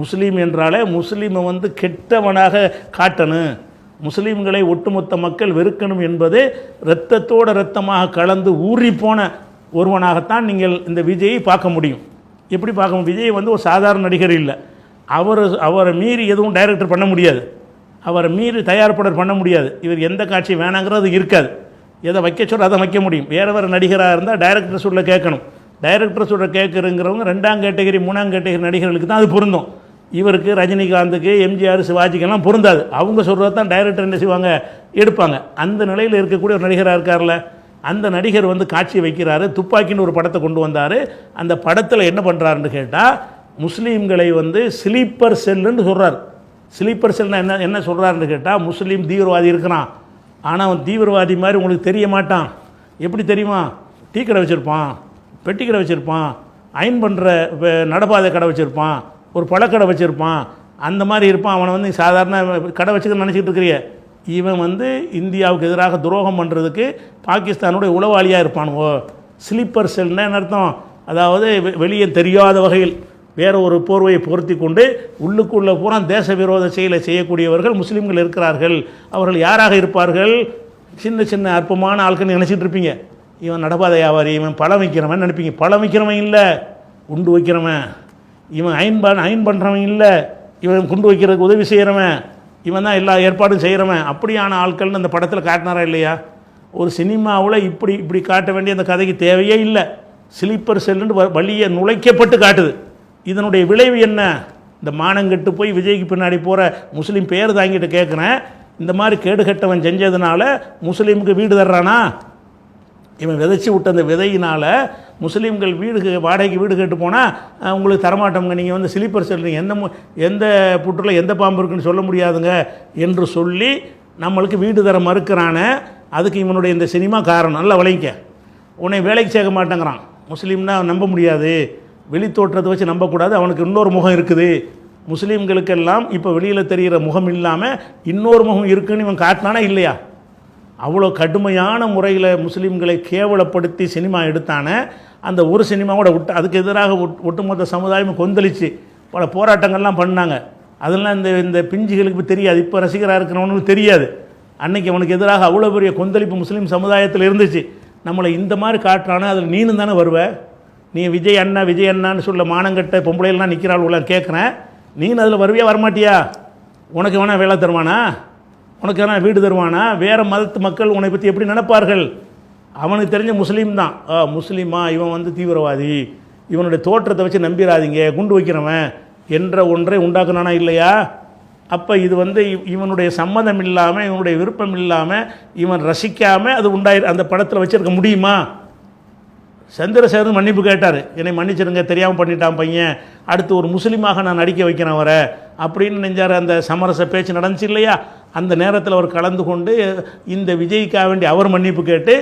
முஸ்லீம் என்றாலே முஸ்லீமை வந்து கெட்டவனாக காட்டணும், முஸ்லீம்களை ஒட்டுமொத்த மக்கள் வெறுக்கணும் என்பது இரத்தத்தோடு இரத்தமாக கலந்து ஊறி போன ஒருவனாகத்தான் நீங்கள் இந்த விஜயை பார்க்க முடியும். எப்படி பார்க்க முடியும்? விஜய் வந்து ஒரு சாதாரண நடிகர் இல்லை. அவரை மீறி எதுவும் டைரக்டர் பண்ண முடியாது, அவரை மீறி தயாரிப்பாளர் பண்ண முடியாது. இவர் எந்த காட்சி வேணாங்கிறது இருக்காது, எதை வைக்க சொல்ல அதை வைக்க முடியும். வேறு நடிகராக இருந்தால் டைரக்டர் சொல்ல கேட்கணும். டைரக்டர் சொல்ல கேட்குறங்கிறவங்க 2ஆம் கேட்டகரி 3ஆம் கேட்டகரி நடிகர்களுக்கு தான் அது பொருந்தும். இவருக்கு, ரஜினிகாந்துக்கு, எம்ஜிஆர், சிவாஜிக்கெல்லாம் பொருந்தாது. அவங்க சொல்கிறது தான் டைரக்டர் என்ன செய்வாங்க, எடுப்பாங்க. அந்த நிலையில் இருக்கக்கூடிய ஒரு நடிகராக இருக்கார்ல, அந்த நடிகர் வந்து காட்சி வைக்கிறாரு. துப்பாக்கின்னு ஒரு படத்தை கொண்டு வந்தார். அந்த படத்தில் என்ன பண்ணுறாருன்னு கேட்டால், முஸ்லீம்களை வந்து ஸ்லீப்பர் செல்லுன்னு சொல்கிறார். ஸ்லீப்பர் செல்னா என்ன சொல்கிறாருன்னு கேட்டால், முஸ்லீம் தீவிரவாதி இருக்கிறான், ஆனால் அவன் தீவிரவாதி மாதிரி உங்களுக்கு தெரிய மாட்டான். எப்படி தெரியுமா? டீ கடை வச்சுருப்பான், பெட்டி கடை வச்சுருப்பான், அயன் பண்ணுற நடப்பாதை கடை வச்சுருப்பான், ஒரு பழக்கடை வச்சுருப்பான், அந்த மாதிரி இருப்பான். அவனை வந்து சாதாரண கடை வச்சுக்க நினச்சிக்கிட்டு இருக்கிறிய, இவன் வந்து இந்தியாவுக்கு எதிராக துரோகம் பண்ணுறதுக்கு பாகிஸ்தானுடைய உளவாளியாக இருப்பானுவோ. ஸ்லீப்பர் செல்னா என்ன அர்த்தம்? அதாவது வெளியே தெரியாத வகையில் வேறு ஒரு போர்வையை பொருத்தி கொண்டு உள்ளுக்குள்ளே பூரா தேச விரோத செயலை செய்யக்கூடியவர்கள் முஸ்லீம்கள் இருக்கிறார்கள். அவர்கள் யாராக இருப்பார்கள்? சின்ன சின்ன அற்பமான ஆட்கள் நினச்சிட்டு இருப்பீங்க. இவன் நடப்பாத வியாபாரி, இவன் பழம் வைக்கிறவன் நினைப்பீங்க. பழம் வைக்கிறவன் இல்லை, குண்டு வைக்கிறவன். இவன் அயன் பண்ணுறவன் இல்லை, இவன் குண்டு வைக்கிறதுக்கு உதவி செய்கிறவன், இவன் தான் எல்லா ஏற்பாடும் செய்கிறவன். அப்படியான ஆட்கள்னு அந்த படத்தில் காட்டினாரா இல்லையா? ஒரு சினிமாவில் இப்படி காட்ட வேண்டிய அந்த கதைக்கு தேவையே இல்லை. ஸ்லீப்பர் செல்லுன்னு வழியை நுழைக்கப்பட்டு காட்டுது. இதனுடைய விளைவு என்ன? இந்த மானங்கெட்டு போய் விஜய்க்கு பின்னாடி போகிற முஸ்லீம் பேர் தாங்கிட்டு கேட்குறேன், இந்த மாதிரி கேடுகட்டவன் செஞ்சதுனால முஸ்லீமுக்கு வீடு தர்றானா? இவன் விதைச்சி விட்ட அந்த விதையினால் முஸ்லீம்கள் வாடகைக்கு வீடு கேட்டு போனால் உங்களுக்கு தரமாட்டோங்க, நீங்கள் வந்து ஸ்லீப்பர் செல்றீங்க, எந்த புற்றில் எந்த பாம்பு இருக்குன்னு சொல்ல முடியாதுங்க என்று சொல்லி நம்மளுக்கு வீடு தர மறுக்கிறானே. அதுக்கு இவனுடைய இந்த சினிமா காரணம். நல்லா விளைவிக்க. உன்னை வேலைக்கு சேர்க்க மாட்டேங்கிறான். முஸ்லீம்னா நம்ப முடியாது, வெளித்தோற்றத்தை வச்சு நம்பக்கூடாது, அவனுக்கு இன்னொரு முகம் இருக்குது. முஸ்லீம்களுக்கெல்லாம் இப்போ வெளியில் தெரிகிற முகம் இல்லாமல் இன்னொரு முகம் இருக்குன்னு இவன் காட்டினானா இல்லையா? அவ்வளோ கடுமையான முறையில் முஸ்லீம்களை கேவலப்படுத்தி சினிமா எடுத்தானே. அந்த ஒரு சினிமாவோட அதுக்கு எதிராக ஒட்டுமொத்த சமுதாயம் கொந்தளிச்சு பல போராட்டங்கள்லாம் பண்ணாங்க. அதெல்லாம் இந்த பிஞ்சுகளுக்கு தெரியாது, இப்போ ரசிகராக இருக்கிறவனுக்கு தெரியாது. அன்னைக்கு அவனுக்கு எதிராக அவ்வளோ பெரிய கொந்தளிப்பு முஸ்லீம் சமுதாயத்தில் இருந்துச்சு. நம்மளை இந்த மாதிரி காட்டுறானே, அதில் நீனும் தானே வருவ. நீ விஜய் அண்ணான்னு சொல்ல மானங்கட்ட பொம்பளைலாம் நிற்கிறாள் கேட்குறேன், நீனு அதில் வருவியா வரமாட்டியா? உனக்கு வேணால் வேலை தருவானா? உனக்கு வேணால் வீடு தருவானா? வேறு மதத்து மக்கள் உன்னை பற்றி எப்படி நினைப்பார்கள்? அவனுக்கு தெரிஞ்ச முஸ்லீம் தான். முஸ்லீமா இவன் வந்து தீவிரவாதி, இவனுடைய தோற்றத்தை வச்சு நம்பிடாதீங்க, குண்டு வைக்கிறவன் என்ற ஒன்றை உண்டாக்குனானா இல்லையா? அப்போ இது வந்து இவனுடைய சம்மதம் இல்லாமல், இவனுடைய விருப்பம் இல்லாமல், இவன் ரசிக்காமல் அது அந்த படத்தில் வச்சுருக்க முடியுமா? சந்திரசேகரன் மன்னிப்பு கேட்டார், என்னை மன்னிச்சிருங்க, தெரியாமல் பண்ணிட்டான் பையன், அடுத்து ஒரு முஸ்லீமாக நான் நடிக்க வைக்கிறேன் வர அப்படின்னு நெஞ்சார். அந்த சமரச பேச்சு நடந்துச்சு இல்லையா? அந்த நேரத்தில் அவர் கலந்து கொண்டு இந்த விஜய்க்காக வேண்டி அவர் மன்னிப்பு கேட்டு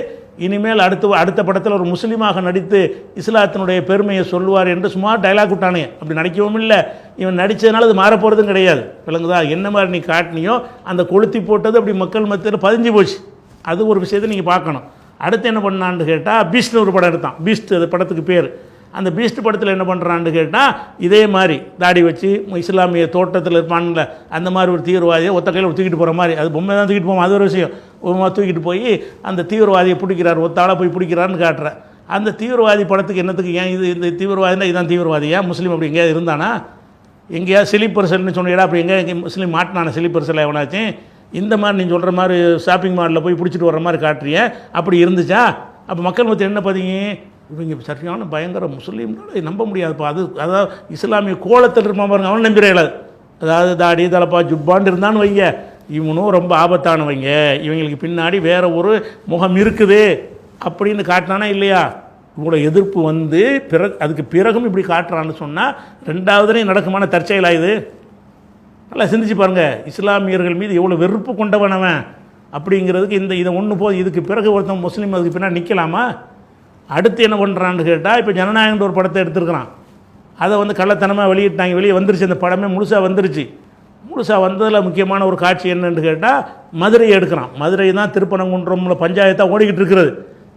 இனிமேல் அடுத்த படத்தில் ஒரு முஸ்லீமாக நடித்து இஸ்லாத்தினுடைய பெருமையை சொல்லுவார் என்று சும்மா டைலாக் விட்டானே. அப்படி நடிக்கவும் இல்லை. இவன் நடித்ததுனால அது மாறப்போகிறதும் கிடையாது. விளங்குதா? என்ன மாதிரி நீ காட்டினியோ அந்த கொளுத்தி போட்டது அப்படி மக்கள் மத்தியில் பதிஞ்சு போச்சு. அது ஒரு விஷயத்தை நீங்கள் பார்க்கணும். அடுத்து என்ன பண்ணான்னு கேட்டால், பீஸ்ட்னு ஒரு படம் எடுத்தான். பீஸ்ட் அது படத்துக்கு பேர். அந்த பீஸ்ட் படத்தில் என்ன பண்ணுறான்னு கேட்டால், இதே மாதிரி தாடி வச்சு இஸ்லாமிய தோட்டத்தில் இருப்பான்ல அந்த மாதிரி ஒரு தீவிரவாதியை ஒத்த கையில் தூக்கிட்டு போகிற மாதிரி, அது பொம்மை தான் தூக்கிட்டு போவோம், அது ஒரு விஷயம். தூக்கிட்டு போய் அந்த தீவிரவாதியை பிடிக்கிறார், ஒத்தாளாக போய் பிடிக்கிறான்னு காட்டுறேன். அந்த தீவிரவாதி படத்துக்கு என்னத்துக்கு? ஏன் இந்த தீவிரவாதினா இதுதான் தீவிரவாதியா? முஸ்லீம் அப்படி எங்கேயாவது இருந்தானா? எங்கேயாவது ஸ்லீப்பர் செல்னு சொன்னீடா, அப்படி எங்கே முஸ்லீம் மாட்டினான ஸ்லீப்பர் செல் எவனாச்சும்? இந்த மாதிரி நீ சொல்கிற மாதிரி ஷாப்பிங் மாலில் போய் பிடிச்சிட்டு வர்ற மாதிரி காட்டுறிய, அப்படி இருந்துச்சா? அப்போ மக்கள் மத்தியில் என்ன பார்த்தீங்க? இவங்க சரியான பயங்கர முஸ்லீம்னால நம்ப முடியாதுப்பா. அதாவது இஸ்லாமிய கோலத்தில் இருப்பான் பாருங்க, அவன் நம்பிடுறாள். அதாவது தாடி தலப்பா ஜுப்பான்னு இருந்தான்னு வைங்க, இவனும் ரொம்ப ஆபத்தானவங்க, இவங்களுக்கு பின்னாடி வேற ஒரு முகம் இருக்குது அப்படின்னு காட்டினானா இல்லையா? இவ்வளோ எதிர்ப்பு வந்து அதுக்கு பிறகும் இப்படி காட்டுறான்னு சொன்னால் ரெண்டாவதுலேயும் நடக்குமான தற்செயலாக இது? நல்லா சிந்திச்சு பாருங்கள். இஸ்லாமியர்கள் மீது எவ்வளோ வெறுப்பு கொண்டவனவன் அப்படிங்கிறதுக்கு இதை ஒன்று போதும். இதுக்கு பிறகு ஒருத்தன் முஸ்லீம் அதுக்கு பின்னாடி நிற்கலாமா? அடுத்து என்ன பண்ணுறான்னு கேட்டால், இப்போ ஜனநாயகன்ற ஒரு படத்தை எடுத்துருக்கிறான். அதை வந்து கள்ளத்தனமாக வெளியிட்டாங்க, வெளியே வந்துருச்சு. அந்த படமே முழுசாக வந்துருச்சு. முழுசாக வந்ததில் முக்கியமான ஒரு காட்சி என்னன்னு கேட்டால், மதுரையை எடுக்கிறான். மதுரை தான் திருப்பரங்குன்றம்ல பஞ்சாயத்தாக ஓடிக்கிட்டு இருக்கிறது.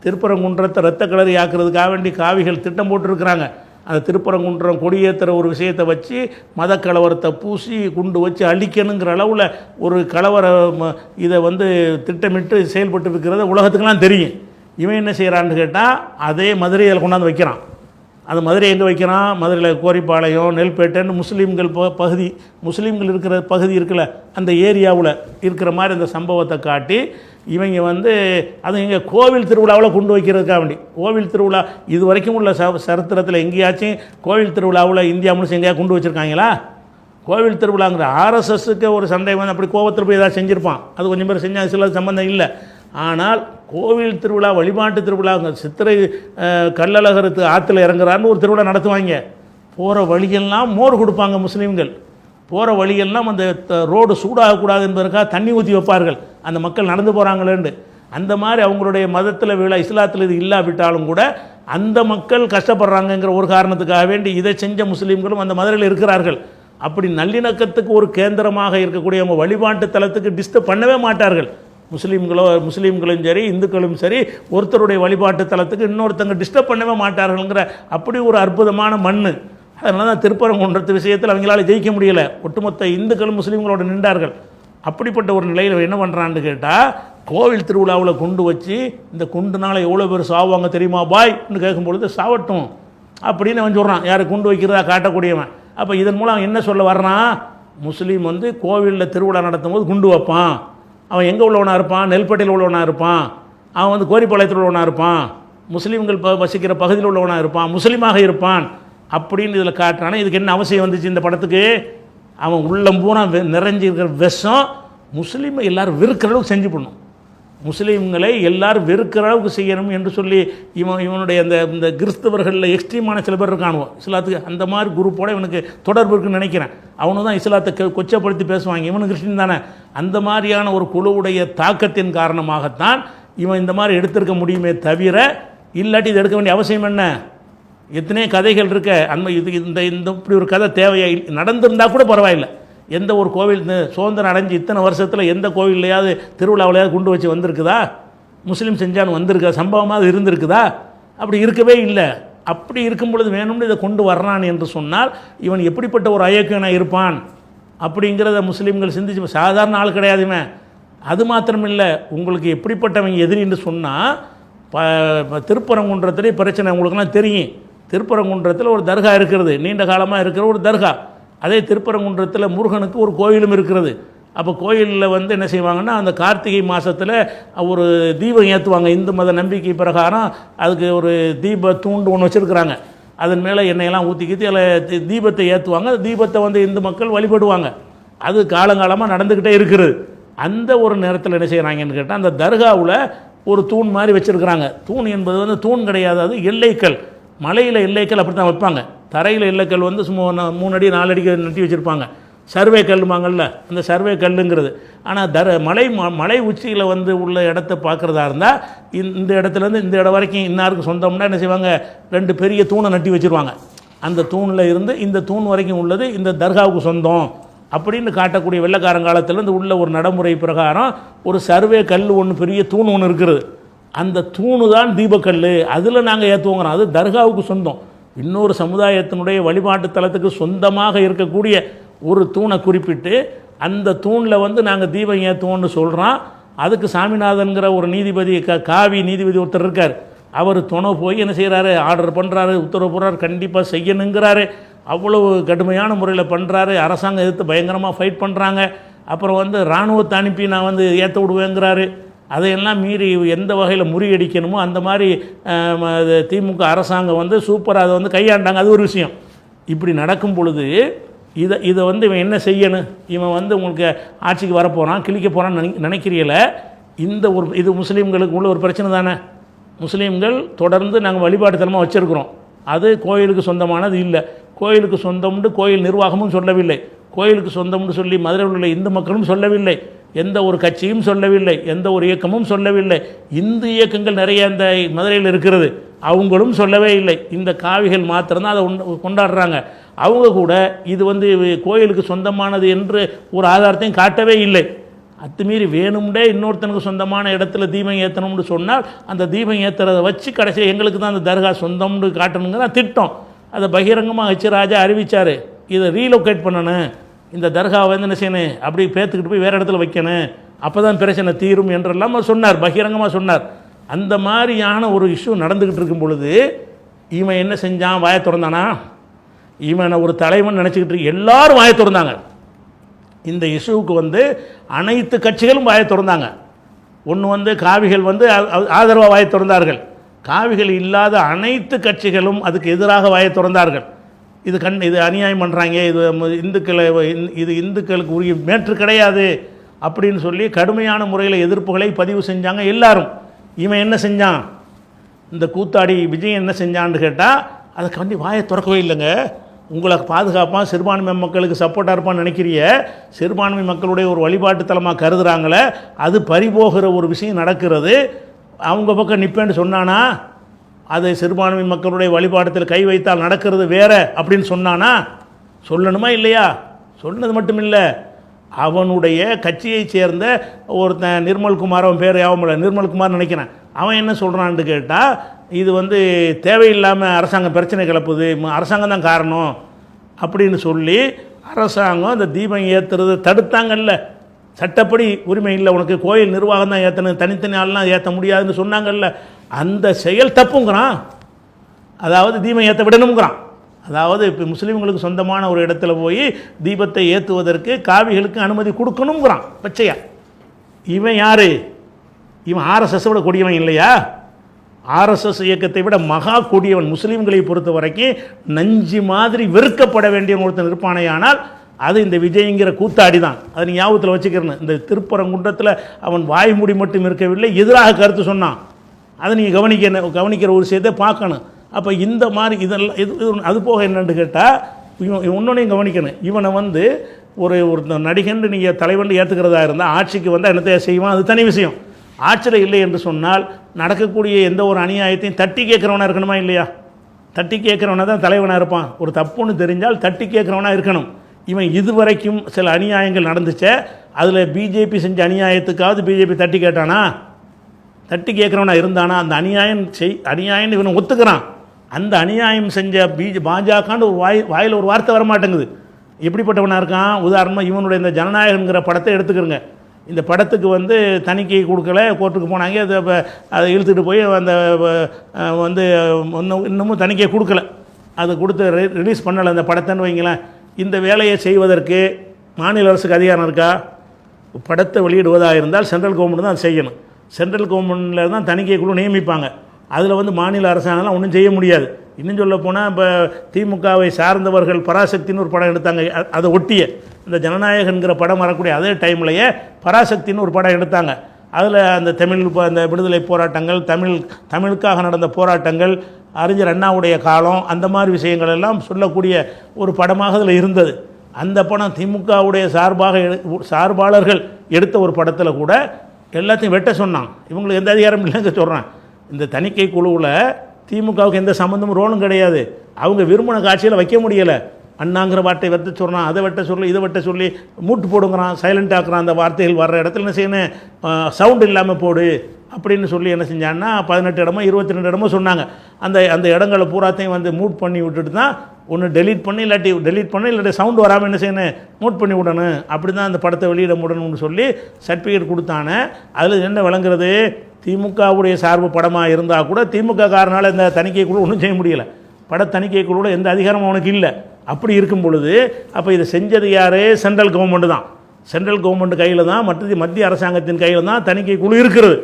திருப்பரங்குன்றத்தை ரத்த கலரி ஆக்கிறதுக்காக வேண்டி காவிகள் திட்டம் போட்டுருக்குறாங்க. அந்த திருப்பரங்குன்றம் கொடியேற்றுற ஒரு விஷயத்தை வச்சு மத கலவரத்தை பூசி குண்டு வச்சு அழிக்கணுங்கிற அளவில் ஒரு கலவர இதை வந்து திட்டமிட்டு செயல்பட்டு இருக்கிறத உலகத்துக்கெல்லாம் தெரியும். இவன் என்ன செய்கிறான்னு கேட்டால், அதே மதுரையில் கொண்டாந்து வைக்கிறான். அந்த மதுரை எங்கே வைக்கிறான்? மதுரையில் கோரிப்பாளையம், நெல்பேட்டைன்னு முஸ்லீம்கள் பகுதி, முஸ்லீம்கள் இருக்கிற பகுதி இருக்குல்ல, அந்த ஏரியாவில் இருக்கிற மாதிரி அந்த சம்பவத்தை காட்டி இவங்க வந்து அது இங்கே கோவில் திருவிழாவில் கொண்டு வைக்கிறதுக்காக வேண்டி. கோவில் திருவிழா இது வரைக்கும் உள்ள சரித்திரத்தில் எங்கேயாச்சும் கோவில் திருவிழாவில் இந்தியா முழுசு எங்கேயா கொண்டு வச்சுருக்காங்களா? கோவில் திருவிழாங்கிற ஆர்எஸ்எஸ்க்கு ஒரு சண்டை வந்து அப்படி கோபத்தில் போய் ஏதாவது செஞ்சுருப்பான். அது கொஞ்சம் பேர் செஞ்சால் சில சம்பந்தம் இல்லை. ஆனால் கோவில் திருவிழா, வழிபாட்டு திருவிழா, சித்திரை கள்ளழகருக்கு ஆற்றுல இறங்குறான்னு ஒரு திருவிழா நடத்துவாங்க. போகிற வழியெல்லாம் மோர் கொடுப்பாங்க முஸ்லீம்கள். போகிற வழியெல்லாம் அந்த ரோடு சூடாகக்கூடாது என்பதற்காக தண்ணி ஊற்றி வைப்பார்கள், அந்த மக்கள் நடந்து போகிறாங்களேன்னு. அந்த மாதிரி அவங்களுடைய மதத்தில் விழா, இஸ்லாத்தில் இது இல்லாவிட்டாலும் கூட அந்த மக்கள் கஷ்டப்படுறாங்கங்கிற ஒரு காரணத்துக்காக வேண்டி இதை செஞ்ச முஸ்லீம்களும் அந்த மதுரையில் இருக்கிறார்கள். அப்படி நல்லிணக்கத்துக்கு ஒரு கேந்திரமாக இருக்கக்கூடிய அவங்க வழிபாட்டு தலத்துக்கு டிஸ்டர்ப் பண்ணவே மாட்டார்கள். முஸ்லீம்களும் சரி இந்துக்களும் சரி ஒருத்தருடைய வழிபாட்டு தலத்துக்கு இன்னொருத்தங்க டிஸ்டர்ப் பண்ணவே மாட்டார்கள்ங்கிற அப்படி ஒரு அற்புதமான மண். அதனால தான் திருப்பரங்குன்றத்து விஷயத்தில் அவங்களால ஜெயிக்க முடியலை. ஒட்டுமொத்த இந்துக்களும் முஸ்லீம்களோடு நின்றார்கள். அப்படிப்பட்ட ஒரு நிலையில் என்ன பண்ணுறான்னு கேட்டால், கோவில் திருவிழாவில் கொண்டு வச்சு இந்த குண்டுனால எவ்வளோ பேர் சாவாங்க தெரியுமா பாய்ன்னு கேட்கும்பொழுது சாவட்டும் அப்படின்னு அவன் சொல்கிறான். யார் குண்டு வைக்கிறதா காட்டக்கூடியவன். அப்போ இதன் மூலம் அவன் என்ன சொல்ல வர்றான், முஸ்லீம் வந்து கோவிலில் திருவிழா நடத்தும் போது குண்டு வைப்பான், அவன் எங்கே உள்ளவனாக இருப்பான், நெல்பட்டியில் உள்ளவனாக இருப்பான், அவன் வந்து கோரிப்பாளையத்தில் உள்ளவனாக இருப்பான், முஸ்லீம்கள் வசிக்கிற பகுதியில் உள்ளவனாக இருப்பான், முஸ்லீமாக இருப்பான் அப்படின்னு இதில் காட்டுறானே. இதுக்கு என்ன அவசியம் வந்துச்சு இந்த படத்துக்கு? அவன் உள்ளம் பூரா நிறைஞ்சிருக்கிற விஷம் முஸ்லீமை எல்லோரும் வெறுக்கிற அளவுக்கு செஞ்சு பண்ணும், முஸ்லீம்களை எல்லாரும் வெறுக்கிற அளவுக்கு செய்யணும் என்று சொல்லி இவனுடைய இந்த கிறிஸ்தவர்களில் எக்ஸ்ட்ரீமான சில பேர் இருக்கானுவோம் இஸ்லாத்துக்கு. அந்த மாதிரி குரூப்போடு இவனுக்கு தொடர்பு இருக்குன்னு நினைக்கிறேன். அவனு தான் இஸ்லாத்தை கொச்சப்படுத்தி பேசுவாங்க, இவனு கிறிஸ்டின் தானே. அந்த மாதிரியான ஒரு குழுவுடைய தாக்கத்தின் காரணமாகத்தான் இவன் இந்த மாதிரி எடுத்திருக்க முடியுமே தவிர, இல்லாட்டி இது எடுக்க வேண்டிய அவசியம் என்ன? எத்தனையோ கதைகள் இருக்க. இது இந்த இப்படி ஒரு கதை தேவையா? நடந்திருந்தால் கூட பரவாயில்லை. எந்த ஒரு கோவில் சுதந்திரம் அடைஞ்சு இத்தனை வருஷத்தில் எந்த கோவில்லையாவது திருவிழாவிலையாவது குண்டு வச்சு வந்திருக்குதா? முஸ்லீம் செஞ்சான்னு வந்திருக்கா? சம்பவமாக இருந்திருக்குதா? அப்படி இருக்கவே இல்லை. அப்படி இருக்கும் பொழுது வேணும்னு இதை கொண்டு வர்றான் என்று சொன்னால் இவன் எப்படிப்பட்ட ஒரு அயோக்கியனாக இருப்பான் அப்படிங்கிறத முஸ்லீம்கள் சிந்திச்சு. சாதாரண ஆள் கிடையாதுமே. அது மாத்திரமில்லை, உங்களுக்கு எப்படிப்பட்டவங்க எதிரின்னு சொன்னால் திருப்பரங்குன்றத்திலே பிரச்சனை உங்களுக்குலாம் தெரியும். திருப்பரங்குன்றத்தில் ஒரு தர்கா இருக்கிறது, நீண்ட காலமாக இருக்கிற ஒரு தர்கா. அதே திருப்பரங்குன்றத்தில் முருகனுக்கு ஒரு கோயிலும் இருக்கிறது. அப்போ கோயிலில் வந்து என்ன செய்வாங்கன்னா, அந்த கார்த்திகை மாதத்தில் ஒரு தீபம் ஏற்றுவாங்க. இந்து மத நம்பிக்கை பிரகாரம் அதுக்கு ஒரு தீப தூண்டு ஒன்று வச்சுருக்குறாங்க. அதன் மேலே எண்ணெயெல்லாம் ஊற்றிக்கிட்டு அதில் தீபத்தை ஏற்றுவாங்க. தீபத்தை வந்து இந்து மக்கள் வழிபடுவாங்க. அது காலங்காலமாக நடந்துக்கிட்டே இருக்கிறது. அந்த ஒரு நேரத்தில் என்ன செய்கிறாங்கன்னு கேட்டால், அந்த தர்காவில் ஒரு தூண் மாதிரி வச்சுருக்குறாங்க. தூண் என்பது வந்து தூண் கிடையாது, அது எல்லைக்கல். மலையில் எல்லைக்கல் அப்படி தான் வைப்பாங்க. தரையில் எல்லைக்கல் வந்து சும்மா 3 அடி 4 அடிக்கு நட்டி வச்சுருப்பாங்க. சர்வே கல்லுமாங்கல்ல, அந்த சர்வே கல்லுங்கிறது. ஆனால் மலை உச்சியில் வந்து உள்ள இடத்த பார்க்குறதா இருந்தால் இந்த இடத்துலேருந்து இந்த இடம் வரைக்கும் இன்னாருக்கு சொந்தம்னா என்ன செய்வாங்க, 2 பெரிய தூணை நட்டி வச்சுருவாங்க. அந்த தூணில் இருந்து இந்த தூண் வரைக்கும் உள்ளது இந்த தர்காவுக்கு சொந்தம் அப்படின்னு காட்டக்கூடிய வெள்ளைக்காரங்காலத்திலேருந்து உள்ள ஒரு நடைமுறை பிரகாரம் ஒரு சர்வே கல் ஒன்று, பெரிய தூண் ஒன்று இருக்கிறது. அந்த தூணு தான் தீபக்கல். அதில் நாங்கள் ஏற்றுவோங்கிறோம். அது தர்காவுக்கு சொந்தம். இன்னொரு சமுதாயத்தினுடைய வழிபாட்டு தலத்துக்கு சொந்தமாக இருக்கக்கூடிய ஒரு தூணை குறிப்பிட்டு அந்த தூணில் வந்து நாங்கள் தீபம் ஏற்றுவோம்னு சொல்கிறோம். அதுக்கு சாமிநாதன்கிற ஒரு நீதிபதி, காவி நீதிபதி ஒருத்தர் இருக்கார். அவர் துணை போய் என்ன செய்கிறாரு, ஆர்டர் பண்ணுறாரு, உத்தரவு போடுறாரு, கண்டிப்பாக செய்யணுங்கிறாரு. அவ்வளவு கடுமையான முறையில் பண்ணுறாரு. அரசாங்கம் எதிர்த்து பயங்கரமாக ஃபைட் பண்ணுறாங்க. அப்புறம் வந்து இராணுவத்தை அனுப்பி நான் வந்து ஏற்ற விடுவேங்கிறாரு. அதையெல்லாம் மீறி எந்த வகையில் முறியடிக்கணுமோ அந்த மாதிரி திமுக அரசாங்கம் வந்து சூப்பராக அதை வந்து கையாண்டாங்க. அது ஒரு விஷயம். இப்படி நடக்கும் பொழுது இதை வந்து இவன் என்ன செய்யணும்? இவன் வந்து உங்களுக்கு ஆட்சிக்கு வரப்போகிறான், கிழிக்க போகிறான்னு நினைக்கிறீங்கள? இது முஸ்லீம்களுக்கு உள்ள ஒரு பிரச்சனை தானே. முஸ்லீம்கள் தொடர்ந்து நாங்கள் வழிபாட்டு தலமாக வச்சுருக்குறோம். அது கோயிலுக்கு சொந்தமானது இல்லை. கோயிலுக்கு சொந்தம்னு கோயில் நிர்வாகமும் சொல்லவில்லை. கோயிலுக்கு சொந்தம்னு சொல்லி மதுரையில் உள்ள இந்து மக்களும் சொல்லவில்லை. எந்த ஒரு கட்சியும் சொல்லவில்லை. எந்த ஒரு இயக்கமும் சொல்லவில்லை. இந்து இயக்கங்கள் நிறைய இந்த மதுரையில் இருக்கிறது, அவங்களும் சொல்லவே இல்லை. இந்த காவிகள் மாத்திரம்தான் அதை கொண்டாடுறாங்க. அவங்க கூட இது வந்து கோயிலுக்கு சொந்தமானது என்று ஒரு ஆதாரத்தையும் காட்டவே இல்லை. அத்துமீறி வேணும்டே இன்னொருத்தனுக்கு சொந்தமான இடத்துல தீபம் ஏற்றணும்னு சொன்னால் அந்த தீபம் ஏற்றுறதை வச்சு கடைசியாக எங்களுக்கு தான் அந்த தர்கா சொந்தம்னு காட்டணுங்கிற திட்டம். அதை பகிரங்கமாக வச்சு ராஜா அறிவித்தார். இதை ரீலொகேட் பண்ணணும், இந்த தர்காவை வந்து என்ன செய்யணும், அப்படி பேத்துக்கிட்டு போய் வேறு இடத்துல வைக்கணும், அப்போ தான் பிரச்சனை தீரும் என்றெல்லாம் சொன்னார், பகிரங்கமாக சொன்னார். அந்த மாதிரியான ஒரு இஷ்யூ நடந்துக்கிட்டு இருக்கும் பொழுது இவன் என்ன செஞ்சான், வாயை திறந்தானா? இவனை ஒரு தலைவன் நினச்சிக்கிட்டு எல்லாரும் வாயை திறந்தாங்க. இந்த இஷ்யூவுக்கு வந்து அனைத்து கட்சிகளும் வாயை திறந்தாங்க. ஒன்று வந்து காவிகள் வந்து ஆதரவாக வாயை திறந்தார்கள். காவிகள் இல்லாத அனைத்து கட்சிகளும் அதுக்கு எதிராக வாயை திறந்தார்கள். இது அநியாயம் பண்ணுறாங்க, இது இந்துக்களுக்கு உரிய மேற்று கிடையாது அப்படின்னு சொல்லி கடுமையான முறையில் எதிர்ப்புகளை பதிவு செஞ்சாங்க எல்லாரும். இவன் என்ன செஞ்சான், இந்த கூத்தாடி விஜய் என்ன செஞ்சான்னு கேட்டால் அதுக்கு வந்து வாயை திறக்கவே இல்லைங்க. உங்களை பாதுகாப்பாக சிறுபான்மை மக்களுக்கு சப்போர்ட்டாக இருப்பான்னு நினைக்கிறிய, சிறுபான்மை மக்களுடைய ஒரு வழிபாட்டு தலமாக கருதுகிறாங்களே, அது பறிபோகிற ஒரு விஷயம் நடக்கிறது. அவங்க பக்கம் நிற்பேன்னு சொன்னானா, அது சிறுபான்மை மக்களுடைய வழிபாட்டத்தில் கை வைத்தால் நடக்கிறது வேற அப்படின்னு சொன்னானா? சொல்லணுமா இல்லையா? சொன்னது மட்டும் இல்லை, அவனுடைய கட்சியைச் சேர்ந்த ஒருத்தன் நிர்மல்குமார், அவன் பேர் யாவமில்லை, நிர்மல்குமார் நினைக்கிறேன், அவன் என்ன சொல்கிறான்னு கேட்டால் இது வந்து தேவையில்லாமல் அரசாங்கம் பிரச்சனை கிளப்புது, அரசாங்கம் தான் காரணம் அப்படின்னு சொல்லி அரசாங்கம் இந்த தீபம் ஏற்றுறதை தடுத்தாங்கல்ல. சட்டப்படி உரிமை இல்லை உனக்கு, கோயில் நிர்வாகம் தான் ஏற்றணும், தனித்தனி ஆள்லாம் ஏற்ற முடியாதுன்னு சொன்னாங்கல்ல, அந்த செயல் தப்புங்கிறான். அதாவது தீபம் ஏற்ற விடணுங்கிறான். அதாவது இப்போ முஸ்லீம்களுக்கு சொந்தமான ஒரு இடத்துல போய் தீபத்தை ஏற்றுவதற்கு காவிகளுக்கு அனுமதி கொடுக்கணுங்கிறான் பச்சையா. இவன் யார்? இவன் ஆர்எஸ்எஸ் விட கொடியவன் இல்லையா? ஆர்எஸ்எஸ் இயக்கத்தை விட மகா கொடியவன். முஸ்லீம்களை பொறுத்த வரைக்கும் நஞ்சு மாதிரி வெறுக்கப்பட வேண்டிய ஒருத்தன் இருப்பானே, ஆனால் அது இந்த விஜய்ங்கிற கூத்தாடி தான். அதை நீ ஞாபகத்தில் வச்சுக்கிறேன்னு. இந்த திருப்பரங்குன்றத்தில் அவன் வாய்மூடி மட்டும் இருக்கவில்லை, எதிராக கருத்து சொன்னான். அதை நீங்கள் கவனிக்கிற ஒரு விஷயத்தை பார்க்கணும். அப்போ இந்த மாதிரி இதெல்லாம் இது அது போக என்னென்னு கேட்டால், இவன் இன்னொன்னையும் கவனிக்கணும். இவனை ஒரு நடிகன் நீங்கள் தலைவன் ஏற்றுக்கிறதா இருந்தால் ஆட்சிக்கு வந்தால் என்னத்தை செய்வான், அது தனி விஷயம். ஆட்சியில் இல்லை என்று சொன்னால் நடக்கக்கூடிய எந்த ஒரு அநியாயத்தையும் தட்டி கேட்குறவனாக இருக்கணுமா இல்லையா? தட்டி கேட்குறவனாக தான் தலைவனாக இருப்பான். ஒரு தப்புன்னு தெரிஞ்சால் தட்டி கேட்குறவனாக இருக்கணும். இவன் இதுவரைக்கும் சில அநியாயங்கள் நடந்துச்சே, அதில் பிஜேபி செஞ்ச அநியாயத்துக்காவது பிஜேபி தட்டி கேட்டானா? தட்டி கேட்குறவனா இருந்தானா? அந்த அநியாயம் இவனை ஒத்துக்கிறான். அந்த அநியாயம் செஞ்ச பாஜகன்னு ஒரு வாயில் ஒரு வார்த்தை வரமாட்டேங்குது. எப்படிப்பட்டவனாக இருக்கான்? உதாரணமாக இவனுடைய இந்த ஜனநாயகங்கிற படத்தை எடுத்துக்கிறங்க. இந்த படத்துக்கு தணிக்கை கொடுக்கல, கோர்ட்டுக்கு போனாங்க. அதை இழுத்துட்டு போய் அந்த இன்னமும் தணிக்கை கொடுக்கல, அதை கொடுத்து ரிலீஸ் பண்ணலை அந்த படத்தைன்னு வைங்களேன். இந்த வேலையை செய்வதற்கு மாநில அரசுக்கு அதிகாரம் இருக்கா? படத்தை வெளியிடுவதாக இருந்தால் சென்ட்ரல் கவர்மெண்ட் தான் அதை செய்யணும். சென்ட்ரல் கவர்மெண்ட்டில் தான் தணிக்கை குழு நியமிப்பாங்க. அதில் மாநில அரசாங்கலாம் ஒன்றும் செய்ய முடியாது. இன்னும் சொல்ல போனால் இப்போ திமுகவை சார்ந்தவர்கள் பராசக்தின்னு ஒரு படம் எடுத்தாங்க. அதை ஒட்டிய இந்த ஜனநாயகங்கிற படம் வரக்கூடிய அதே டைம்லையே பராசக்தின்னு ஒரு படம் எடுத்தாங்க. அதில் அந்த அந்த விடுதலை போராட்டங்கள், தமிழுக்காக நடந்த போராட்டங்கள், அறிஞர் அண்ணாவுடைய காலம், அந்த மாதிரி விஷயங்கள் எல்லாம் சொல்லக்கூடிய ஒரு படமாக அதில் இருந்தது. அந்த படம் திமுகவுடைய சார்பாளர்கள் எடுத்த ஒரு படத்தில் கூட எல்லாத்தையும் வெட்ட சொன்னான். இவங்களுக்கு எந்த அதிகாரம் இல்லைங்க சொல்கிறேன். இந்த தணிக்கை குழுவில் திமுகவுக்கு எந்த சம்மந்தமும் ரோலும் கிடையாது. அவங்க விரும்பின காட்சியில் வைக்க முடியலை. அண்ணாங்கிற வார்த்தை வெட்ட சொல்கிறான், அதை வெட்ட சொல்லி இதை வெட்ட சொல்லி மூட்டு போடுங்கிறான், சைலண்ட் ஆக்குறான். அந்த வார்த்தைகள் வர்ற இடத்துல என்ன செய்யணும், சவுண்டு இல்லாமல் போடு அப்படின்னு சொல்லி என்ன செஞ்சான்னா 18 இடமோ 22 இடமோ சொன்னாங்க. அந்த இடங்களை பூராத்தையும் மூட் பண்ணி விட்டுட்டு தான் ஒன்று டெலீட் பண்ணி இல்லாட்டி சவுண்டு வராமல் என்ன செய்யணும், மூட் பண்ணி விடணும். அப்படி தான் அந்த படத்தை வெளியிட முடியணும்னு சொல்லி சர்டிஃபிகேட் கொடுத்தானே. அதில் என்ன விளங்குறது, திமுகவுடைய சார்பு படமாக இருந்தால் கூட திமுக காரனால் இந்த தணிக்கை குழு ஒன்றும் செய்ய முடியலை. தணிக்கை குழுவில் எந்த அதிகாரமும் அவனுக்கு இல்லை. அப்படி இருக்கும் பொழுது அப்போ இதை செஞ்சது யார்? சென்ட்ரல் கவர்மெண்ட்டு தான். சென்ட்ரல் கவர்மெண்ட் கையில் தான், மத்திய அரசாங்கத்தின் கையில் தான் தணிக்கை குழு இருக்கிறது.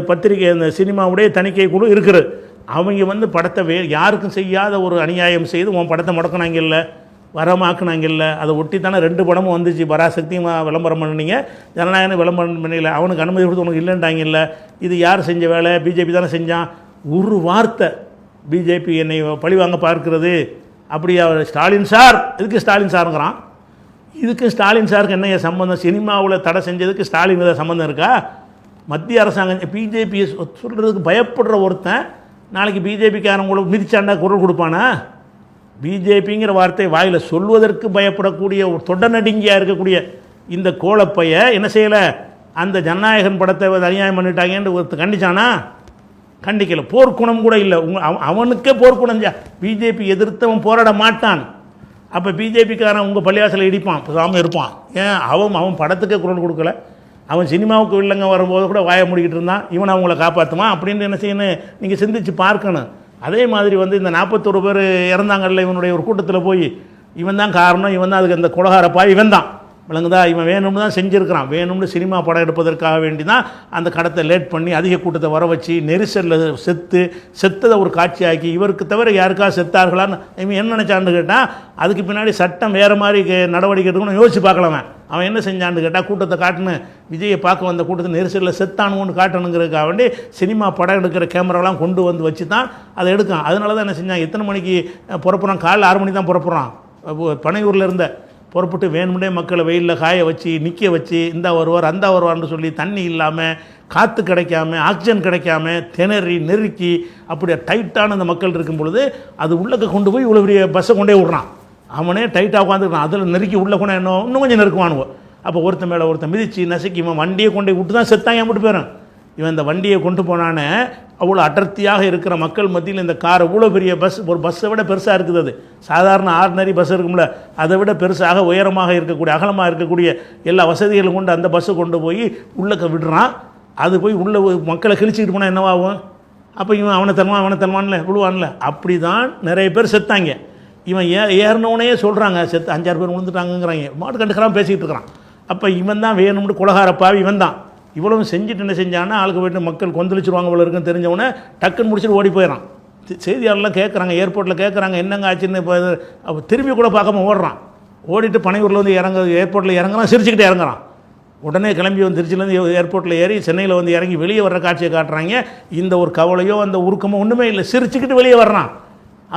பத்திரிகை இந்த சினிமாவுடைய தணிக்கை குழு இருக்கிறது. அவங்க படத்தை யாருக்கும் செய்யாத ஒரு அநியாயம் செய்து உன் படத்தை முடக்கினாங்க இல்லை, வரமாக்குனாங்க இல்லை. அதை ஒட்டி தானே 2 படமும் வந்துச்சு. பராசக்தியும் விளம்பரம் பண்ணினீங்க, ஜனநாயகம் விளம்பரம் பண்ணல. அவனுக்கு அனுமதி கொடுத்து உனக்கு இல்லைன்ட்டாங்க இல்லை. இது யார் செஞ்ச வேலை? பிஜேபி தானே செஞ்சான். ஒரு வார்த்தை பிஜேபி என்னை பழிவாங்க பார்க்கிறது அப்படி. அவர் ஸ்டாலின் சார், இதுக்கு ஸ்டாலின் சாருங்கிறான். இதுக்கு ஸ்டாலின் சாருக்கு என்ன சம்பந்தம்? சினிமாவில் தடை செஞ்சதுக்கு ஸ்டாலின் ஏதாவது சம்மந்தம் இருக்கா? மத்திய அரசாங்கம் பிஜேபி சொல்கிறதுக்கு பயப்படுற ஒருத்தன் நாளைக்கு பிஜேபிக்காரங்களுக்கு மிதிச்சாண்டா குரல் கொடுப்பானா? பிஜேபிங்கிற வார்த்தை வாயில் சொல்வதற்கு பயப்படக்கூடிய ஒரு தொடநடுங்கியாக இருக்கக்கூடிய இந்த கோலப்பைய என்ன செய்யலை, அந்த ஜனநாயகன் படத்தை அநியாயம் பண்ணிட்டாங்கன்னு ஒருத்தர் கண்டிச்சானா? கண்டிக்கலை. போர்க்குணம் கூட இல்லை. அவனுக்கே போர்க்குணம். பிஜேபி எதிர்த்தவன் போராட மாட்டான். அப்போ பிஜேபிக்காரன் உங்கள் பள்ளிவாசலை இடிப்பான், சாமி இருப்பான். ஏன் அவன் படத்துக்கே குரல் கொடுக்கல. அவன் சினிமாவுக்கு வில்லங்க வரும்போது கூட வாய முடிக்கிட்டு இருந்தான். இவன் அவங்கள காப்பாற்றுவான் அப்படின்னு என்ன செய்யணும், நீங்கள் சிந்திச்சு பார்க்கணும். அதே மாதிரி இந்த 41 பேர் இறந்தாங்கல்ல இவனுடைய ஒரு கூட்டத்தில் போய், இவன் தான் காரணம், இவன் தான் அதுக்கு அந்த கொலகாரப்பா இவன் தான் விளங்குதா. இவன் வேணும்னு தான் செஞ்சுருக்கிறான். வேணும்னு சினிமா படம் எடுப்பதற்காக வேண்டி தான் அந்த கடத்தை லேட் பண்ணி அதிக கூட்டத்தை வர வச்சு நெரிசலில் செத்ததை ஒரு காட்சியாக்கி, இவருக்கு தவிர யாருக்காக செத்தார்களான்னு இவன் என்ன நினச்சான்னு கேட்டால், அதுக்கு பின்னாடி சட்டம் வேறு மாதிரி நடவடிக்கை எடுக்கணும்னு யோசிச்சு பார்க்கலாமே. அவன் என்ன செஞ்சான்னு கேட்டால், கூட்டத்தை காட்டுன்னு விஜயை பார்க்க வந்த கூட்டத்தை நெரிசலில் செத்தானுன்னு காட்டணுங்கிறதுக்காக வேண்டி சினிமா படம் எடுக்கிற கேமராலாம் கொண்டு வச்சு தான் அதை எடுக்கான். அதனால தான் என்ன செஞ்சான், எத்தனை மணிக்கு புறப்புறான், காலைல 6 மணிக்கு தான் புறப்புறான். பனையூரில் இருந்த புறப்பட்டு வேணுமுன்னே மக்களை வெயிலில் காய வச்சு நிற்க வச்சு இந்த வருவார் அந்த வருவார்னு சொல்லி தண்ணி இல்லாமல், காற்று கிடைக்காம, ஆக்சிஜன் கிடைக்காம, திணறி நெருக்கி அப்படியே டைட்டான அந்த மக்கள் இருக்கும் பொழுது அது உள்ளக்க கொண்டு போய் இவ்வளோ பெரிய பஸ்ஸை கொண்டே விட்றான். அவனே டைட்டாக உட்காந்துருக்கான். அதில் நெருக்கி உள்ளே கொண்டே இன்னும் கொஞ்சம் நெருக்குவானுவோ. அப்போ ஒருத்தன் மேலே ஒருத்தன் மிதித்து நசுக்கி இவன் வண்டியை கொண்டே விட்டு தான் செத்தான். ஏன் விட்டு போயிறான். இவன் இந்த வண்டியை கொண்டு போனானே அவ்வளோ அடர்த்தியாக இருக்கிற மக்கள் மத்தியில் இந்த கார் அவ்வளோ பெரிய பஸ், ஒரு பஸ்ஸை விட பெருசாக இருக்குது. அது சாதாரண ஆர்டினரி பஸ் இருக்கும்ல, அதை விட பெருசாக உயரமாக இருக்கக்கூடிய அகலமாக இருக்கக்கூடிய எல்லா வசதிகளும் கொண்டு அந்த பஸ்ஸை கொண்டு போய் உள்ளே விடுறான். அது போய் உள்ளே மக்களை கிழிச்சிக்கிட்டு போனால் என்னவாகும்? அப்போ இவன் அவனை தருவான்ல விழுவான்ல. அப்படி தான் நிறைய பேர் செத்தாங்க. இவன் ஏறினவனே சொல்கிறாங்க செத்து 5-6 பேர் விழுந்துட்டாங்கங்கிறாங்க. மாட்டு கண்டுக்கிறான், பேசிக்கிட்டு இருக்கிறான். அப்போ இவன் தான் வேணும்னு குலகாரப்பாவி இவன் தான். இவ்வளவு செஞ்சுட்டு என்ன செஞ்சான்னா ஆளுக்கு போய்ட்டு மக்கள் கொந்தளிச்சிருவாங்க போல இருக்குன்னு தெரிஞ்சவொடனே டக்குன்னு முடிச்சுட்டு ஓடி போயிடறான். செய்தியாளர்லாம் கேட்குறாங்க, ஏர்போர்ட்டில் கேட்குறாங்க என்னங்க ஆச்சுன்னு. இப்போ திரும்பி கூட பார்க்காம ஓடுறான். ஓடிட்டு பனையூரில் வந்து ஏர்போர்ட்டில் இறங்குறான், சிரிச்சுக்கிட்டே இறங்குறான். உடனே கிளம்பி வந்து திருச்சியிலேருந்து ஏர்போர்ட்டில் ஏறி சென்னையில் வந்து இறங்கி வெளியே வர்ற காட்சியை காட்டுறாங்க. இந்த ஒரு கவலையோ அந்த உருக்கமோ ஒன்றுமே இல்லை, சிரிச்சுக்கிட்டு வெளியே வர்றான்.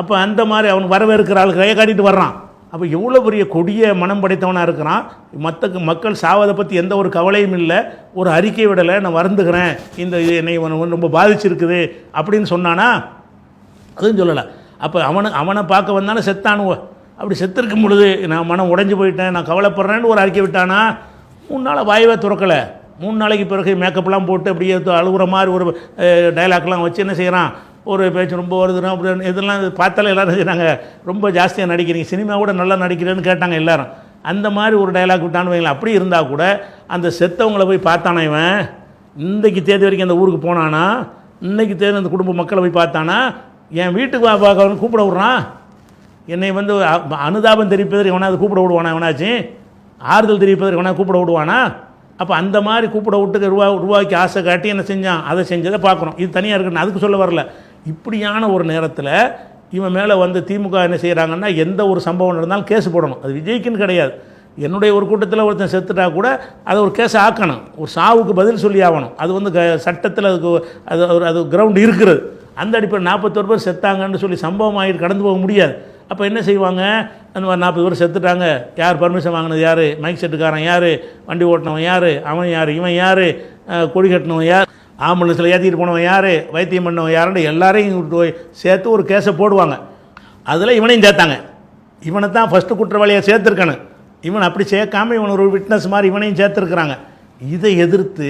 அப்போ அந்த மாதிரி அவனுக்கு வரவேற்கிற ஆளுக்கு கையை காட்டிட்டு வர்றான். அப்போ எவ்வளோ பெரிய கொடிய மனம் படைத்தவனாக இருக்கிறான். மக்கள் சாவதை பற்றி எந்த ஒரு கவலையும் இல்லை, ஒரு அறிக்கை விடலை, நான் வருந்துகிறேன், இந்த என்னை ரொம்ப பாதிச்சிருக்குது அப்படின்னு சொன்னானா? அதுவும் சொல்லலை. அப்போ அவனை பார்க்க வந்தானே செத்தானுவோ. அப்படி செத்துருக்கும் பொழுது நான் மனம் உடைஞ்சு போயிட்டேன், நான் கவலைப்படுறேன்னு ஒரு அறிக்கை விட்டானா? 3 நாள் வாயவே திறக்கலை. 3 நாளைக்கு பிறகு மேக்கப்லாம் போட்டு அப்படியே அழுகுற மாதிரி ஒரு டைலாக்லாம் வச்சு என்ன செய்கிறான், ஒரு பேச்சு ரொம்ப வருதுன்னா அப்படி இதெல்லாம் பார்த்தாலே எல்லோரும் செய்கிறாங்க, ரொம்ப ஜாஸ்தியாக நடிக்கிறீங்க, சினிமாவோட நல்லா நடிக்கிறேன்னு கேட்டாங்க எல்லோரும். அந்த மாதிரி ஒரு டைலாக் விட்டான்னு வைங்களேன். அப்படி இருந்தால் கூட அந்த செத்தவங்களை போய் பார்த்தானா இவன்? இன்றைக்கு தேதி வரைக்கும் அந்த ஊருக்கு போனானா? இன்றைக்கு தேதி அந்த குடும்ப மக்களை போய் பார்த்தானா? என் வீட்டுக்கு பார்க்க கூப்பிட விட்றான். என்னை வந்து அனுதாபம் தெரிவிப்பதற்கு எவனாவது கூப்பிட விடுவானா? எவனாச்சு ஆறுதல் தெரிவிப்பதற்கு எவனா கூப்பிட விடுவானா? அப்போ அந்த மாதிரி கூப்பிட விட்டுக்கு ரூபாய்க்கு ஆசை காட்டி என்ன செஞ்சான், அதை செஞ்சதை பார்க்குறோம். இது தனியாக இருக்குன்னு அதுக்கு சொல்ல வரல. இப்படியான ஒரு நேரத்தில் இவன் மேலே வந்து திமுக என்ன செய்கிறாங்கன்னா, எந்த ஒரு சம்பவம் நடந்தாலும் கேஸ் போடணும். அது விஜய்க்குன்னு கிடையாது. என்னுடைய ஒரு கூட்டத்தில் ஒருத்தன் செத்துட்டா கூட அதை ஒரு கேஸை ஆக்கணும், ஒரு சாவுக்கு பதில் சொல்லி ஆகணும். அது வந்து சட்டத்தில் அதுக்கு அது கிரவுண்டு இருக்கிறது. அந்த அடிப்படை 41 பேர் செத்தாங்கன்னு சொல்லி சம்பவம் ஆகிட்டு கடந்து போக முடியாது. அப்போ என்ன செய்வாங்க, அந்த மாதிரி 40 பேர் செத்துட்டாங்க, யார் பர்மிஷன் வாங்கினது யார், மைக் செட்டுக்காரன் யார், வண்டி ஓட்டினவன் யார், அவன் யார், இவன் யார், கொடி கட்டினவன் யார், ஆம்புலன்ஸில் ஏற்றிட்டு போனவன் யார், வைத்தியம் பண்ணவன் யாருன்னு எல்லாரையும் சேர்த்து ஒரு கேஸை போடுவாங்க. அதில் இவனையும் சேர்த்தாங்க. இவனை தான் ஃபஸ்ட்டு குற்றவாளியாக சேர்த்துருக்கணும். இவன் அப்படி சேர்க்காமல் இவன் ஒரு விட்னஸ் மாதிரி இவனையும் சேர்த்துருக்குறாங்க. இதை எதிர்த்து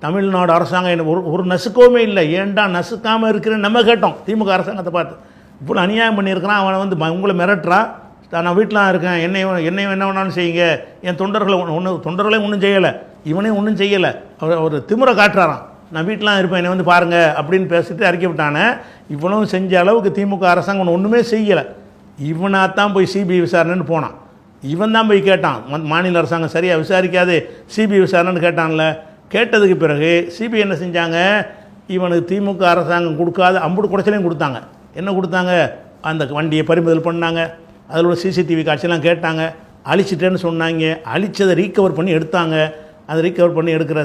தமிழ்நாடு அரசாங்கம் ஒரு நசுக்கவுமே இல்லை. ஏன்டா நசுக்காமல் இருக்கிறேன்னு நம்ம கேட்டோம் திமுக அரசாங்கத்தை பார்த்து. இவ்வளோ அநியாயம் பண்ணியிருக்கிறான். அவனை வந்து உங்களை மிரட்டுறா, நான் வீட்டிலாம் இருக்கேன், என்னையும் என்ன வேணாலும் செய்யுங்க, என் தொண்டர்களையும் ஒன்றும் செய்யலை, இவனையும் ஒன்றும் செய்யலை, ஒரு திமுறை காட்டுறாரான், நான் வீட்டிலாம் இருப்பேன், என்னை வந்து பாருங்கள் அப்படின்னு பேசிட்டு அறிக்கை விட்டானே. இவ்வளவு செஞ்ச அளவுக்கு திமுக அரசாங்கம் ஒன்றுமே செய்யலை. இவனாத்தான் போய் சிபிஐ விசாரணைன்னு போனான். இவன் தான் போய் கேட்டான், மாநில அரசாங்கம் சரியாக விசாரிக்காது சிபிஐ விசாரணைன்னு கேட்டான்ல. கேட்டதுக்கு பிறகு சிபிஐ என்ன செஞ்சாங்க, இவனுக்கு திமுக அரசாங்கம் கொடுக்காத அம்புடு குடைச்சலையும் கொடுத்தாங்க. என்ன கொடுத்தாங்க, அந்த வண்டியை பறிமுதல் பண்ணாங்க, அதில் உள்ள சிசிடிவி காட்சியெல்லாம் கேட்டாங்க, அழிச்சிட்டேன்னு சொன்னாங்க, அழிச்சதை ரீகவர் பண்ணி எடுத்தாங்க. அதை ரீகவர் பண்ணி எடுக்கிற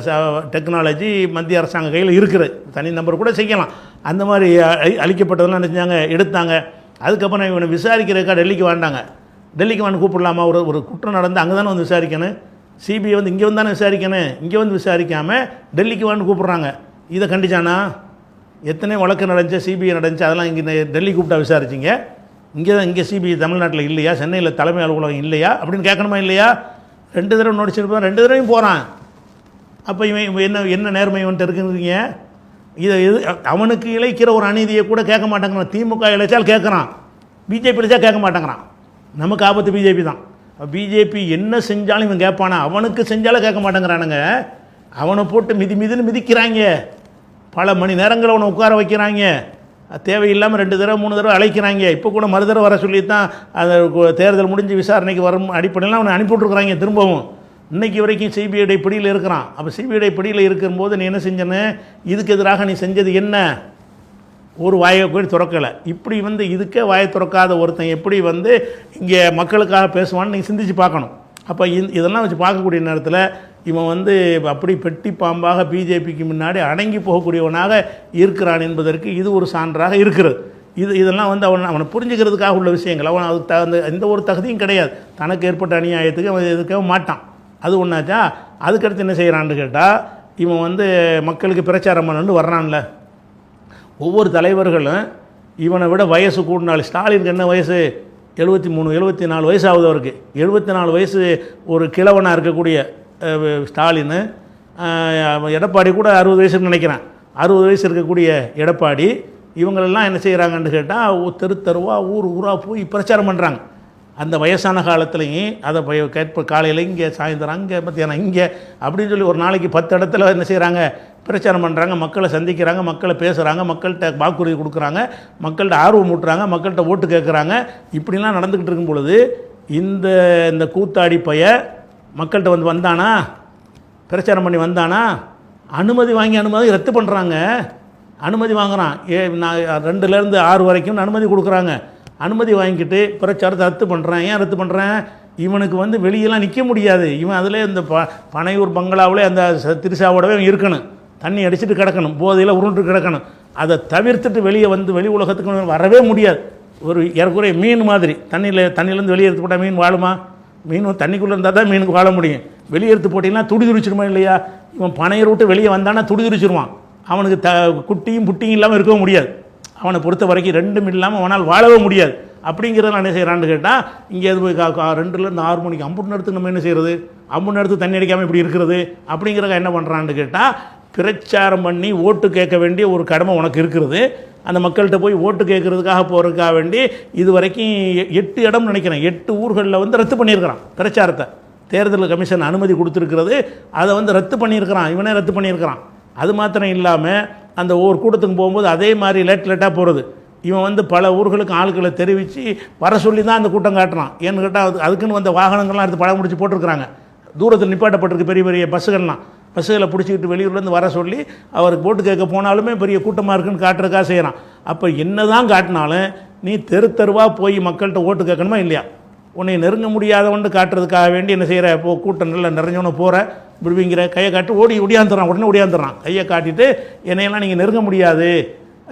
டெக்னாலஜி மத்திய அரசாங்க கையில் இருக்குது, தனி நம்பர் கூட செய்யலாம். அந்த மாதிரி அழிக்கப்பட்டதெல்லாம் என்ன செஞ்சாங்க, எடுத்தாங்க. அதுக்கப்புறம் இவனை விசாரிக்கிறதுக்காக டெல்லிக்கு வாண்டாங்க. டெல்லிக்கு வந்து கூப்பிடலாமா, ஒரு குற்றம் நடந்து அங்கே தானே வந்து விசாரிக்கணும், சிபிஐ வந்து இங்கே வந்து தானே விசாரிக்கணும், இங்கே வந்து விசாரிக்காமல் டெல்லிக்கு வந்து கூப்பிட்றாங்க. இதை கண்டிச்சானா? எத்தனை வழக்கு நடந்துச்சு, சிபிஐ நடந்துச்சு, அதெல்லாம் இங்கே டெல்லி கூப்பிட்டா விசாரிச்சிங்க, இங்கே சிபிஐ தமிழ்நாட்டில் இல்லையா, சென்னையில் தலைமை அலுவலகம் இல்லையா அப்படின்னு கேட்கணுமா இல்லையா? 2 தடவை நோடிச்சிருப்பான், 2 தடவையும் போகிறான். அப்போ இவன் என்ன நேர்மை வந்துட்டு இருக்குங்கிறீங்க? இதை அவனுக்கு இழைக்கிற ஒரு அநீதியை கூட கேட்க மாட்டேங்கிறான். திமுக இழைச்சால் கேட்குறான், பிஜேபி இழைச்சா கேட்க மாட்டேங்கிறான். நமக்கு ஆபத்து பிஜேபி தான். பிஜேபி என்ன செஞ்சாலும் இவன் கேட்பானா, அவனுக்கு செஞ்சாலும் கேட்க மாட்டேங்கிறானுங்க. அவனை போட்டு மிதின்னு மிதிக்கிறாங்க, பல மணி நேரங்கள் அவனை உட்கார வைக்கிறாங்க, தேவையில்லாமல் 2 தடவை 3 தடவை அழைக்கிறாங்க. இப்போ கூட மறுதடவை வர சொல்லி தான் அந்த தேர்தல் முடிஞ்சு விசாரணைக்கு வரும் அடிப்படையில் அவனை அனுப்பிவிட்ருக்குறாங்க. திரும்பவும் இன்றைக்கி வரைக்கும் சிபிஐ பிடியில் இருக்கிறான். அப்போ சிபிஐ பிடியில் இருக்கும்போது நீ என்ன செஞ்சேன்னு, இதுக்கு எதிராக நீ செஞ்சது என்ன? ஒரு வாயை கூட திறக்கலை. இப்படி வந்து இதுக்கே வாயை திறக்காத ஒருத்தன் எப்படி வந்து இங்கே மக்களுக்காக பேசுவான்னு நீங்கள் சிந்திச்சு பார்க்கணும். அப்போ இதெல்லாம் வச்சு பார்க்கக்கூடிய நேரத்தில் இவன் வந்து அப்படி பெட்டி பாம்பாக பிஜேபிக்கு முன்னாடி அடங்கி போகக்கூடியவனாக இருக்கிறான் என்பதற்கு இது ஒரு சான்றாக இருக்கிறது. இதெல்லாம் வந்து அவனை புரிஞ்சுக்கிறதுக்காக உள்ள விஷயங்கள். அவன் அதுக்கு தகுந்த எந்த ஒரு தகுதியும் கிடையாது. தனக்கு ஏற்பட்ட அநியாயத்துக்கு அவன் எதுக்காக மாட்டான். அது ஒன்றாச்சா. அதுக்கடுத்து என்ன செய்கிறான்னு கேட்டால், இவன் வந்து மக்களுக்கு பிரச்சாரம் பண்ணணுன்னு வர்றான்ல. ஒவ்வொரு தலைவர்களும் இவனை விட வயசு கூடினாலும், ஸ்டாலினுக்கு என்ன வயசு, 73 74 வயசு ஆகுது அவருக்கு. 74 வயசு ஒரு கிழவனாக இருக்கக்கூடிய ஸ்டாலின் எடப்பாடி கூட 60 வயசுன்னு நினைக்கிறேன். 60 வயசு இருக்கக்கூடிய எடப்பாடி இவங்களெல்லாம் என்ன செய்கிறாங்கன்னு கேட்டால் தெரு தெருவாக ஊர் ஊராக போய் பிரச்சாரம் பண்ணுறாங்க. அந்த வயசான காலத்துலேயும் அதை கேட்ப காலையில் இங்கே, சாயந்தரம் அங்கே, மத்தியானம் இங்கே அப்படின்னு சொல்லி ஒரு நாளைக்கு 10 இடத்துல என்ன செய்கிறாங்க, பிரச்சாரம் பண்ணுறாங்க, மக்களை சந்திக்கிறாங்க, மக்களை பேசுகிறாங்க, மக்கள்கிட்ட வாக்குறுதி கொடுக்குறாங்க, மக்கள்கிட்ட ஆர்வம் ஊட்டுறாங்க, மக்கள்கிட்ட ஓட்டு கேட்குறாங்க. இப்படிலாம் நடந்துக்கிட்டு இருக்கும் பொழுது இந்த கூத்தாடி பைய மக்கள்கிட்ட வந்தானா, பிரச்சாரம் பண்ணி வந்தானா, அனுமதி ரத்து பண்ணுறாங்க. அனுமதி வாங்குகிறான். நான் 2லேருந்து 6 வரைக்கும் அனுமதி கொடுக்குறாங்க. அனுமதி வாங்கிக்கிட்டு பிரச்சாரத்தை ரத்து பண்ணுறேன். ஏன் ரத்து பண்ணுறேன்? இவனுக்கு வெளியெல்லாம் நிற்க முடியாது. இவன் அதில் இந்த பனையூர் பங்களாவிலே அந்த திருசாவோடவே இருக்கணும், தண்ணி அடிச்சுட்டு கிடக்கணும், போதையில் உருண்டு கிடக்கணும். அதை தவிர்த்துட்டு வெளியே வெளி உலகத்துக்கு வரவே முடியாது. ஒரு ஏறக்குறைய மீன் மாதிரி தண்ணியிலேருந்து வெளியே எடுத்து போட்டால் மீன் வாழுமா? மீன் தண்ணிக்குள்ளே இருந்தால் தான் மீனுக்கு வாழ முடியும். வெளியே எடுத்து போட்டிங்கன்னா துடிதுரிச்சிருமா இல்லையா? இவன் பனையை விட்டு வெளியே வந்தானா துடிதுரிச்சிருவான். அவனுக்கு குட்டியும் புட்டியும் இல்லாமல் இருக்கவும் முடியாது. அவனை பொறுத்த வரைக்கும் 2ம் இல்லாமல் அவனால் வாழவே முடியாது. அப்படிங்கிறத நான் என்ன செய்கிறான்னு கேட்டால், இங்கே எது போய் 2லேருந்து 6 மணிக்கு அம்புட்டு நேரத்துக்கு நம்ம என்ன செய்கிறது, அம்புட்டு நேரத்துக்கு தண்ணி அடிக்காமல் இப்படி இருக்கிறது அப்படிங்கிறத என்ன பண்ணுறான்னு கேட்டால், பிரச்சாரம் பண்ணி ஓட்டு கேட்க வேண்டிய ஒரு கடமை உனக்கு இருக்கிறது. அந்த மக்கள்கிட்ட போய் ஓட்டு கேட்குறதுக்காக போகிறதுக்காக வேண்டி இது வரைக்கும் 8 இடம் நினைக்கிறேன், 8 ஊர்களில் ரத்து பண்ணியிருக்கிறான் பிரச்சாரத்தை. தேர்தல் கமிஷன் அனுமதி கொடுத்துருக்கிறது, அதை ரத்து பண்ணியிருக்கிறான், இவனே ரத்து பண்ணியிருக்கிறான். அது மாத்திரம் இல்லாமல் அந்த ஒவ்வொரு கூட்டத்துக்கு போகும்போது அதே மாதிரி லேட்டாக போகிறது. இவன் பல ஊர்களுக்கு ஆட்களை தெரிவித்து வர சொல்லி தான் அந்த கூட்டம் காட்டுறான். ஏன்னு கேட்டால் அதுக்குன்னு வந்த வாகனங்கள்லாம் எடுத்து படம் முடிச்சு போட்டிருக்கிறாங்க. தூரத்தில் நிப்பாட்டப்பட்டிருக்கு பெரிய பெரிய பஸ்ஸுகளை பிடிச்சிக்கிட்டு வெளியூர்லேருந்து வர சொல்லி அவருக்கு ஓட்டு கேட்க போனாலுமே பெரிய கூட்டமாக இருக்குன்னு காட்டுறதுக்காக செய்கிறான். அப்போ என்ன தான் காட்டினாலும் நீ தெருவாக போய் மக்கள்கிட்ட ஓட்டு கேட்கணுமா இல்லையா? உன்னை நெருங்க முடியாதவன்ட்டு காட்டுறதுக்காக வேண்டி என்ன செய்கிற, இப்போ கூட்டம் நல்லா நிறைஞ்சவனை போகிற விடுவிங்கிற கையை காட்டி ஒடியாந்துடுறான். உடனே ஒடியாந்துடுறான். கையை காட்டிட்டு என்னையெல்லாம் நீங்கள் நெருங்க முடியாது,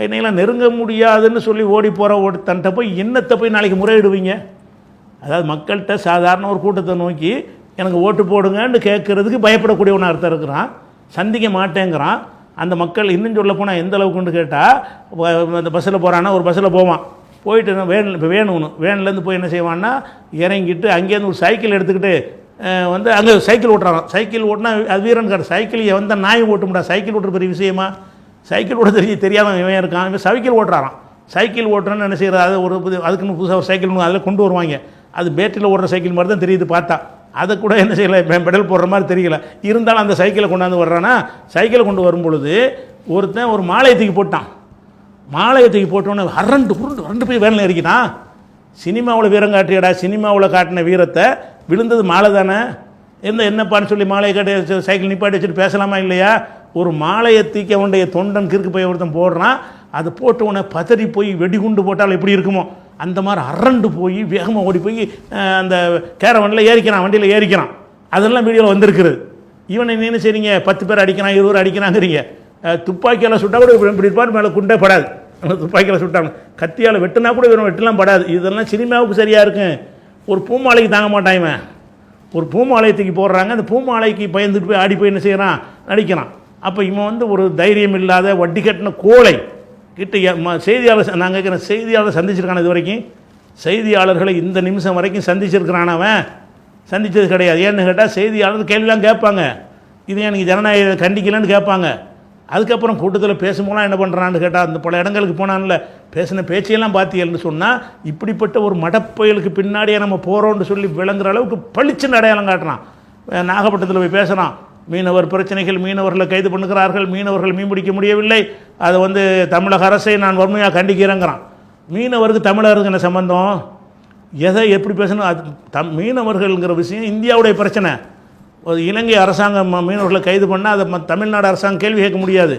என்னையெல்லாம் நெருங்க முடியாதுன்னு சொல்லி ஓடி போகிற தன்ட்ட போய் என்னத்தை போய் நாளைக்கு முறையிடுவீங்க? அதாவது மக்கள்கிட்ட சாதாரண ஒரு கூட்டத்தை நோக்கி எனக்கு ஓட்டு போடுங்கன்னு கேட்குறதுக்கு பயப்படக்கூடியவனாக அர்த்தம் இருக்கிறான். சந்திக்க மாட்டேங்கிறான். அந்த மக்கள் இன்னும் சொல்ல போனால் எந்த அளவுக்குன்னு கேட்டால், அந்த பஸ்ஸில் போகிறான்னா ஒரு பஸ்ஸில் போவான், போயிட்டு இப்போ வேன்லேருந்து போய் என்ன செய்வான்னா இறங்கிட்டு அங்கேருந்து ஒரு சைக்கிள் எடுத்துக்கிட்டு அங்கே சைக்கிள் ஓட்டுறான். சைக்கிள் ஓட்டினா அது வீரன் காட்டு. சைக்கிள் நாய் ஓட்ட முடியாது. சைக்கிள் ஓட்டுற பெரிய விஷயமா? சைக்கிள் ஓட்ட தெரியாமல் இவன் இருக்கான். இவன் சைக்கிள் ஓட்டுறான். சைக்கிள் ஓட்டுறன்னு என்ன செய்கிறது, அது அதுக்குன்னு புதுசாக ஒரு சைக்கிள் அதில் கொண்டு வருவாங்க. அது பேட்டரியில் ஓடுற சைக்கிள் மாதிரி தான் தெரியுது பார்த்தா. அதை கூட என்ன செய்யலை, பெடல் போடுற மாதிரி தெரியல. இருந்தாலும் அந்த சைக்கிளை கொண்டாந்து வர்றான்னா, சைக்கிளை கொண்டு வரும் பொழுது ஒருத்தன் ஒரு மாலையத்துக்கு போட்டான். மாலையத்துக்கு போட்டோன்னே அரண்டு போய் வேனில் இறக்கிட்டான். சினிமாவில் வீரம் காட்டியடா, சினிமாவில் காட்டின வீரத்தை விழுந்தது மாலை தானே. என்னப்பான்னு சொல்லி மாலையை காட்டி சைக்கிள் நிப்பாட்டி வச்சுட்டு பேசலாமா இல்லையா? ஒரு மாலையை தூக்கி அவனுடைய தொண்டன் கிறுக்கு போய் ஒருத்தன் போடுறான். அது போட்ட உடனே பதறி போய் வெடிகுண்டு போட்டால் எப்படி இருக்குமோ அந்த மாதிரி அரண்டு போய் வேகமாக ஓடி போய் அந்த கேரவனில் ஏறிக்கிறான், வண்டியில் ஏறிக்கிறான். அதெல்லாம் வீடியோவில் வந்திருக்குது. இவனை என்ன செய்றீங்க, 10 பேர் அடிக்கிறான், 20 பேர் அடிக்கிறாங்கிறீங்க. துப்பாக்கியால் சுட்டால் கூட இப்படி இருப்பார், மேலே குண்டே படாது. துப்பாக்கியால் சுட்டாங்க, கத்தியால் வெட்டினா கூட இவன் வெட்டலாம் படாது. இதெல்லாம் சினிமாவுக்கு சரியாக இருக்கும். ஒரு பூமாலைக்கு தாங்க மாட்டான் இவன். ஒரு பூமாலயத்துக்கு போடுறாங்க, அந்த பூமாலைக்கு பயந்துட்டு போய் ஆடி போய் என்ன செய்கிறான், நடிக்கிறான். அப்போ இவன் ஒரு தைரியம் இல்லாத வட்டி கட்டின கோழை கிட்ட செய்தியாளர், நான் கேட்குறேன், செய்தியாளர் சந்திச்சிருக்கான இது வரைக்கும்? செய்தியாளர்களை இந்த நிமிஷம் வரைக்கும் சந்திச்சிருக்கிறான் அவன்? சந்தித்தது கிடையாது. ஏன்னு கேட்டால் செய்தியாளர் கேள்விலாம் கேட்பாங்க, இது எனக்கு ஜனநாயக கண்டிக்கலன்னு கேட்பாங்க. அதுக்கப்புறம் கூட்டத்தில் பேசும்போலாம் என்ன பண்ணுறான்னு கேட்டால், அந்த பல இடங்களுக்கு போனான்ல, பேசின பேச்சையெல்லாம் பார்த்தீங்கன்னு சொன்னால் இப்படிப்பட்ட ஒரு மடப்பயலுக்கு பின்னாடியே நம்ம போகிறோன்னு சொல்லி விளங்குற அளவுக்கு பளிச்சுன்னு அடையாளம் காட்டுறான். நாகப்பட்டினத்தில் போய் பேசுகிறான், மீனவர் பிரச்சனைகள், மீனவர்களை கைது பண்ணுகிறார்கள், மீனவர்கள் மீன் பிடிக்க முடியவில்லை, அதை தமிழக அரசை நான் வன்மையாக கண்டிக்கிறேங்கிறான். மீனவருக்கு தமிழருக்கு என்ன சம்பந்தம்? எதை எப்படி பேசணும்? அது மீனவர்கள்ங்கிற விஷயம் இந்தியாவுடைய பிரச்சனை. ஒரு இலங்கை அரசாங்கம் மீனவர்களை கைது பண்ணால் அதை தமிழ்நாடு அரசாங்கம் கேள்வி கேட்க முடியாது,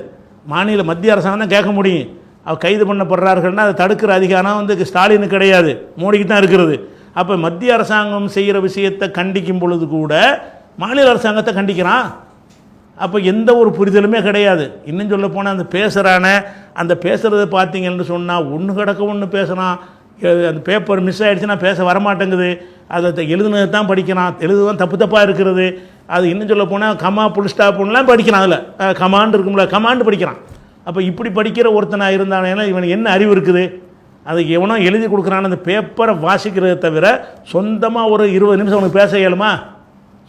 மத்திய அரசாங்கம் தான் கேட்க முடியும். அவர் கைது பண்ணப்படுறார்கள்னா அதை தடுக்கிற அதிகாரம் ஸ்டாலினுக்கு கிடையாது, மோடிக்கு தான் இருக்கிறது. அப்போ மத்திய அரசாங்கம் செய்கிற விஷயத்தை கண்டிக்கும் பொழுது கூட மாநில அரசாங்கத்தை கண்டிக்கிறான். அப்போ எந்த ஒரு புரிதலுமே கிடையாது. இன்னும் சொல்ல போனால் அந்த அந்த பேசுகிறத பார்த்தீங்கன்னு சொன்னால் ஒன்று கிடக்க ஒன்று பேசுகிறான். அந்த பேப்பர் மிஸ் ஆகிடுச்சுன்னா பேச வரமாட்டேங்குது. அதை எழுதுனது தான் படிக்கிறான், எழுதுதான் தப்பாக இருக்கிறது. அது இன்னும் சொல்ல போனால் கமா புல் ஸ்டாப்லாம் படிக்கிறான். அதில் கமாண்டு இருக்கும்ல, கமாண்டு படிக்கிறான். அப்போ இப்படி படிக்கிற ஒருத்தனாக இருந்தானேன்னா இவனுக்கு என்ன அறிவு இருக்குது? அதுக்கு எவனோ எழுதி கொடுக்குறான்னு அந்த பேப்பரை வாசிக்கிறத தவிர சொந்தமாக ஒரு 20 நிமிஷம் அவனுக்கு பேச இயலுமா?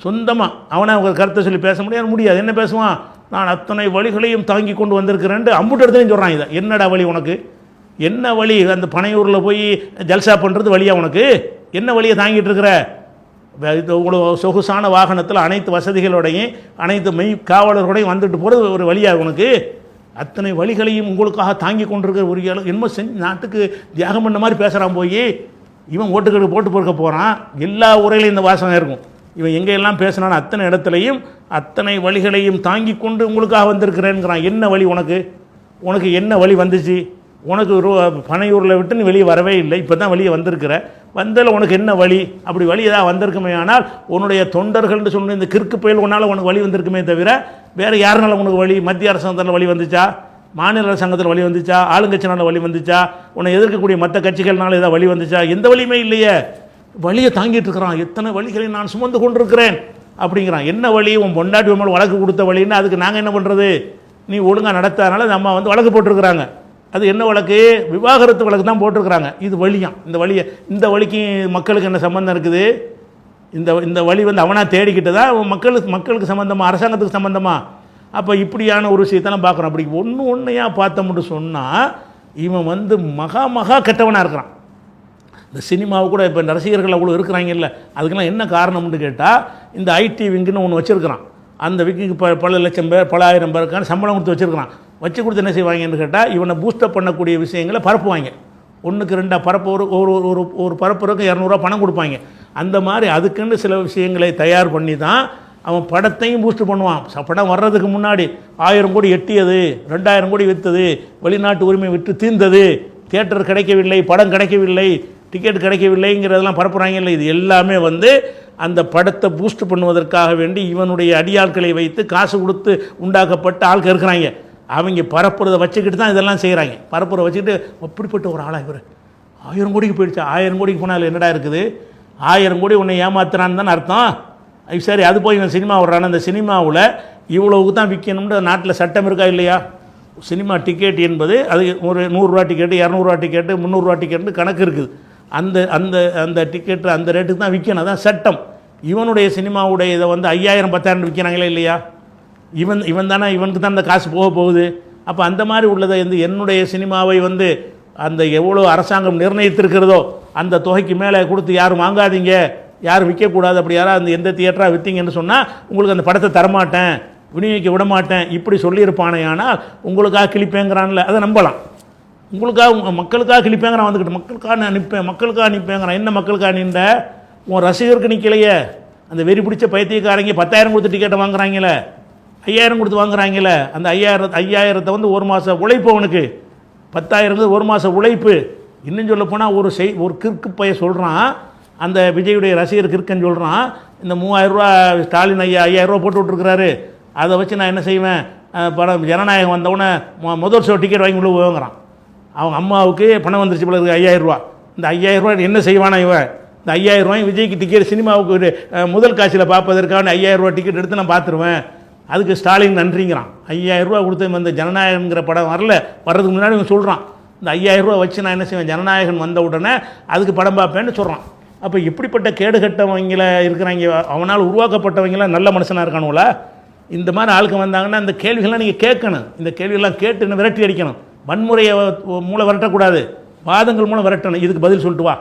சொந்தமாக அவனை அவங்க கருத்தை சொல்லி பேச முடியாது. என்ன பேசுவான்? நான் அத்தனை வழிகளையும் தாங்கி கொண்டு வந்திருக்கிறேன் அம்புட்டு இடத்துலையும் சொல்கிறான். இதை என்னடா வழி உனக்கு? என்ன வழி? அந்த பனையூரில் போய் ஜல்சா பண்ணுறது வழியா உனக்கு? என்ன வழியை தாங்கிட்டு இருக்கிற? இவ்வளோ சொகுசான வாகனத்தில் அனைத்து வசதிகளோடையும் அனைத்து மெய் காவலர்களோடையும் வந்துட்டு போகிறது ஒரு வழியா உனக்கு? அத்தனை வழிகளையும் உங்களுக்காக தாங்கி கொண்டிருக்கிற ஒரு என்னமோ நாட்டுக்கு தியாகம் பண்ண மாதிரி பேசுகிறான். போய் இவன் ஓட்டுக்களுக்கு போட்டு பொறுக்க போகிறான். எல்லா உரையிலையும் இந்த வாசகம் இருக்கும். இவன் எங்கெல்லாம் பேசினான் அத்தனை இடத்துலையும் அத்தனை வழிகளையும் தாங்கி கொண்டு உங்களுக்காக வந்திருக்கிறேங்கிறான். என்ன வழி உனக்கு? உனக்கு என்ன வழி வந்துச்சு? உனக்கு பனையூரில் விட்டு நீ வெளியே வரவே இல்லை, இப்போ தான் வெளியே வந்திருக்கிற. வந்ததில் உனக்கு என்ன வழி? அப்படி வழி ஏதாவது வந்திருக்குமே ஆனால் உன்னுடைய தொண்டர்கள்னு சொன்ன இந்த கிறுக்கு புயல் உன்னால் உனக்கு வழி வந்திருக்குமே தவிர வேறு யாருனால உனக்கு வழி? மத்திய அரசாங்கத்தில் வழி வந்துச்சா? மாநில அரசாங்கத்தில் வழி வந்துச்சா? ஆளுங்கட்சினால வழி வந்துச்சா? உன்னை எதிர்க்கக்கூடிய மற்ற கட்சிகள்னால ஏதாவது வழி வந்துச்சா? எந்த வழியுமே இல்லையே. வழியை தாங்கிட்டு இருக்கிறான். எத்தனை வழிகளை நான் சுமந்து கொண்டிருக்கிறேன் அப்படிங்கிறான். என்ன வழி? உன் பொண்டாட்டி மேலே வழக்கு கொடுத்த வழின்னு அதுக்கு நாங்கள் என்ன பண்ணுறது? நீ ஒழுங்காக நடத்தாதனால நம்ம வழக்கு போட்டிருக்கிறாங்க. அது என்ன வழக்கு? விவாகரத்து வழக்கு தான் போட்டிருக்கிறாங்க. இது வழியாம். இந்த வழிக்கு மக்களுக்கு என்ன சம்பந்தம் இருக்குது? இந்த வழி அவனா தேடிக்கிட்டதா? மக்களுக்கு சம்பந்தமா? அரசாங்கத்துக்கு சம்பந்தமா? அப்போ இப்படியான ஒரு விஷயத்தெல்லாம் பார்க்குறோம். அப்படி ஒன்றையா பார்த்தோம்னு சொன்னால் இவன் மகா கெட்டவனாக இருக்கிறான். இந்த சினிமாவை கூட இப்போ ரசிகர்கள் அவ்வளோ இருக்கிறாங்கல்ல, அதுக்கெல்லாம் என்ன காரணம்னு கேட்டால் இந்த ஐடி விங்குன்னு ஒன்று வச்சுருக்கிறான். அந்த விங்குக்கு பல லட்சம் பேர் பல ஆயிரம் பேருக்கான சம்பளம் கொடுத்து வச்சுருக்கிறான். வச்சு கொடுத்து என்ன செய்வாங்கன்னு கேட்டால் இவனை பூஸ்டப் பண்ணக்கூடிய விஷயங்களை பரப்புவாங்க. 1க்கு 2 பரப்பு ஒரு பரப்புறதுக்கு 200 பணம் கொடுப்பாங்க. அந்த மாதிரி அதுக்குன்னு சில விஷயங்களை தயார் பண்ணி தான் அவன் படத்தையும் பூஸ்ட் பண்ணுவான். படம் வர்றதுக்கு முன்னாடி 1000 கோடி எட்டியது, 2000 கோடி விற்றது, வெளிநாட்டு உரிமை விற்று தீர்ந்தது, தியேட்டர் கிடைக்கவில்லை, படம் கிடைக்கவில்லை, டிக்கெட் கிடைக்கவில்லைங்கிறதெல்லாம் பரப்புகிறாங்கல்ல. இது எல்லாமே அந்த படத்தை பூஸ்ட் பண்ணுவதற்காக வேண்டி இவனுடைய அடியாட்களை வைத்து காசு கொடுத்து உண்டாக்கப்பட்ட ஆட்கள் இருக்கிறாங்க. அவங்க பரப்புறதை வச்சுக்கிட்டு தான் இதெல்லாம் செய்கிறாங்க. பரப்புரை வச்சுக்கிட்டு அப்படிப்பட்ட ஒரு ஆளாக இவர் 1000 கோடிக்கு போயிடுச்சா? 1000 கோடிக்கு போனால் என்னடா இருக்குது? 1000 கோடி உன்னை ஏமாத்துறான்னு தானே அர்த்தம். சரி, அது போய் இவன் சினிமா விட்றான. அந்த சினிமாவில் இவ்வளவுக்கு தான் விற்கணும்னு நாட்டில் சட்டம் இருக்கா இல்லையா? சினிமா டிக்கெட் என்பது அது ஒரு 100 ரூபா டிக்கெட்டு, 200 ரூபா டிக்கெட்டு, 300 ரூபா டிக்கெட்டு கணக்கு இருக்குது. அந்த அந்த அந்த டிக்கெட்டு அந்த ரேட்டுக்கு தான் விற்கணும், அதான் சட்டம். இவனுடைய சினிமாவுடைய இதை 5000 10,000 விற்கிறாங்களே இல்லையா? இவன் தானே, இவனுக்கு தான் அந்த காசு போகுது. அப்போ அந்த மாதிரி உள்ளதை என்னுடைய சினிமாவை அந்த எவ்வளோ அரசாங்கம் நிர்ணயித்திருக்கிறதோ அந்த தொகைக்கு மேலே கொடுத்து யாரும் வாங்காதீங்க, யாரும் விற்கக்கூடாது. அப்படி யாராவது எந்த தியேட்டராக விற்றீங்கன்னு சொன்னால் உங்களுக்கு அந்த படத்தை தரமாட்டேன், விநியோகிக்க விட மாட்டேன் இப்படி சொல்லியிருப்பானே. ஆனால் உங்களுக்காக கிழிப்பேங்கிறான்ல, அதை நம்பலாம். உங்களுக்காக மக்களுக்காக கிழிப்பேங்கிறான். வந்துக்கிட்டு மக்களுக்காக நான் நிற்பேன், மக்களுக்காக நிற்பேங்கிறான். என்ன மக்களுக்காக நின்ற? உன் ரசிகருக்கு நிற்கலையே. அந்த வெறி பிடிச்ச பைத்தியக்காரங்க 10,000 கொடுத்து டிக்கெட்டை வாங்குறாங்களே, 5000 கொடுத்து வாங்குறாங்களே. அந்த 5000 ஒரு மாதம் உழைப்பு, அவனுக்கு 10,000 ஒரு மாதம் உழைப்பு. இன்னும் சொல்ல போனால் ஒரு கிற்கு பைய சொல்கிறான், அந்த விஜயுடைய ரசிகர் கிற்கன்னு சொல்கிறான், இந்த 3000 ரூபா ஸ்டாலின் 5000 ரூபா போட்டு விட்ருக்கிறாரு, அதை வச்சு நான் என்ன செய்வேன், படம் ஜனநாயகம் வந்தவுடனே முதல் ஷோ டிக்கெட் வாங்கி உள்ள வாங்குறான். அவங்க அம்மாவுக்கு பணம் வந்துருச்சு போல இருக்குது 5000 ரூபா. இந்த 5000 ரூபா என்ன செய்வானா இவன்? இந்த 5000 ரூபாய் விஜய்க்கு டிக்கெட் சினிமாவுக்கு ஒரு முதல் காட்சியில் பார்ப்பதற்கான 5000 ரூபா டிக்கெட் எடுத்து நான் பார்த்துருவேன், அதுக்கு ஸ்டாலின் நன்றிங்கிறான். 5000 ரூபா கொடுத்து இந்த ஜனநாயகங்கிற படம் வர்றதுக்கு முன்னாடி இவன் சொல்கிறான், இந்த 5000 ரூபா வச்சு நான் என்ன செய்வேன், ஜனநாயகன் வந்த உடனே அதுக்கு படம் பார்ப்பேன்னு சொல்கிறான். அப்போ இப்படிப்பட்ட கேடுகட்டவங்கள இருக்கிறாங்க, அவனால் உருவாக்கப்பட்டவங்களாம் நல்ல மனுஷனாக இருக்கானுங்களா? இந்த மாதிரி ஆளுக்கு வந்தாங்கன்னா இந்த கேள்விகள்லாம் நீங்கள் கேட்கணும். இந்த கேள்வியெல்லாம் கேட்டு என்ன விரட்டி அடிக்கணும். வன்முறையை மூலம் விரட்டக்கூடாது, வாதங்கள் மூலம் விரட்டணும். இதுக்கு பதில் சொல்லிட்டு வா.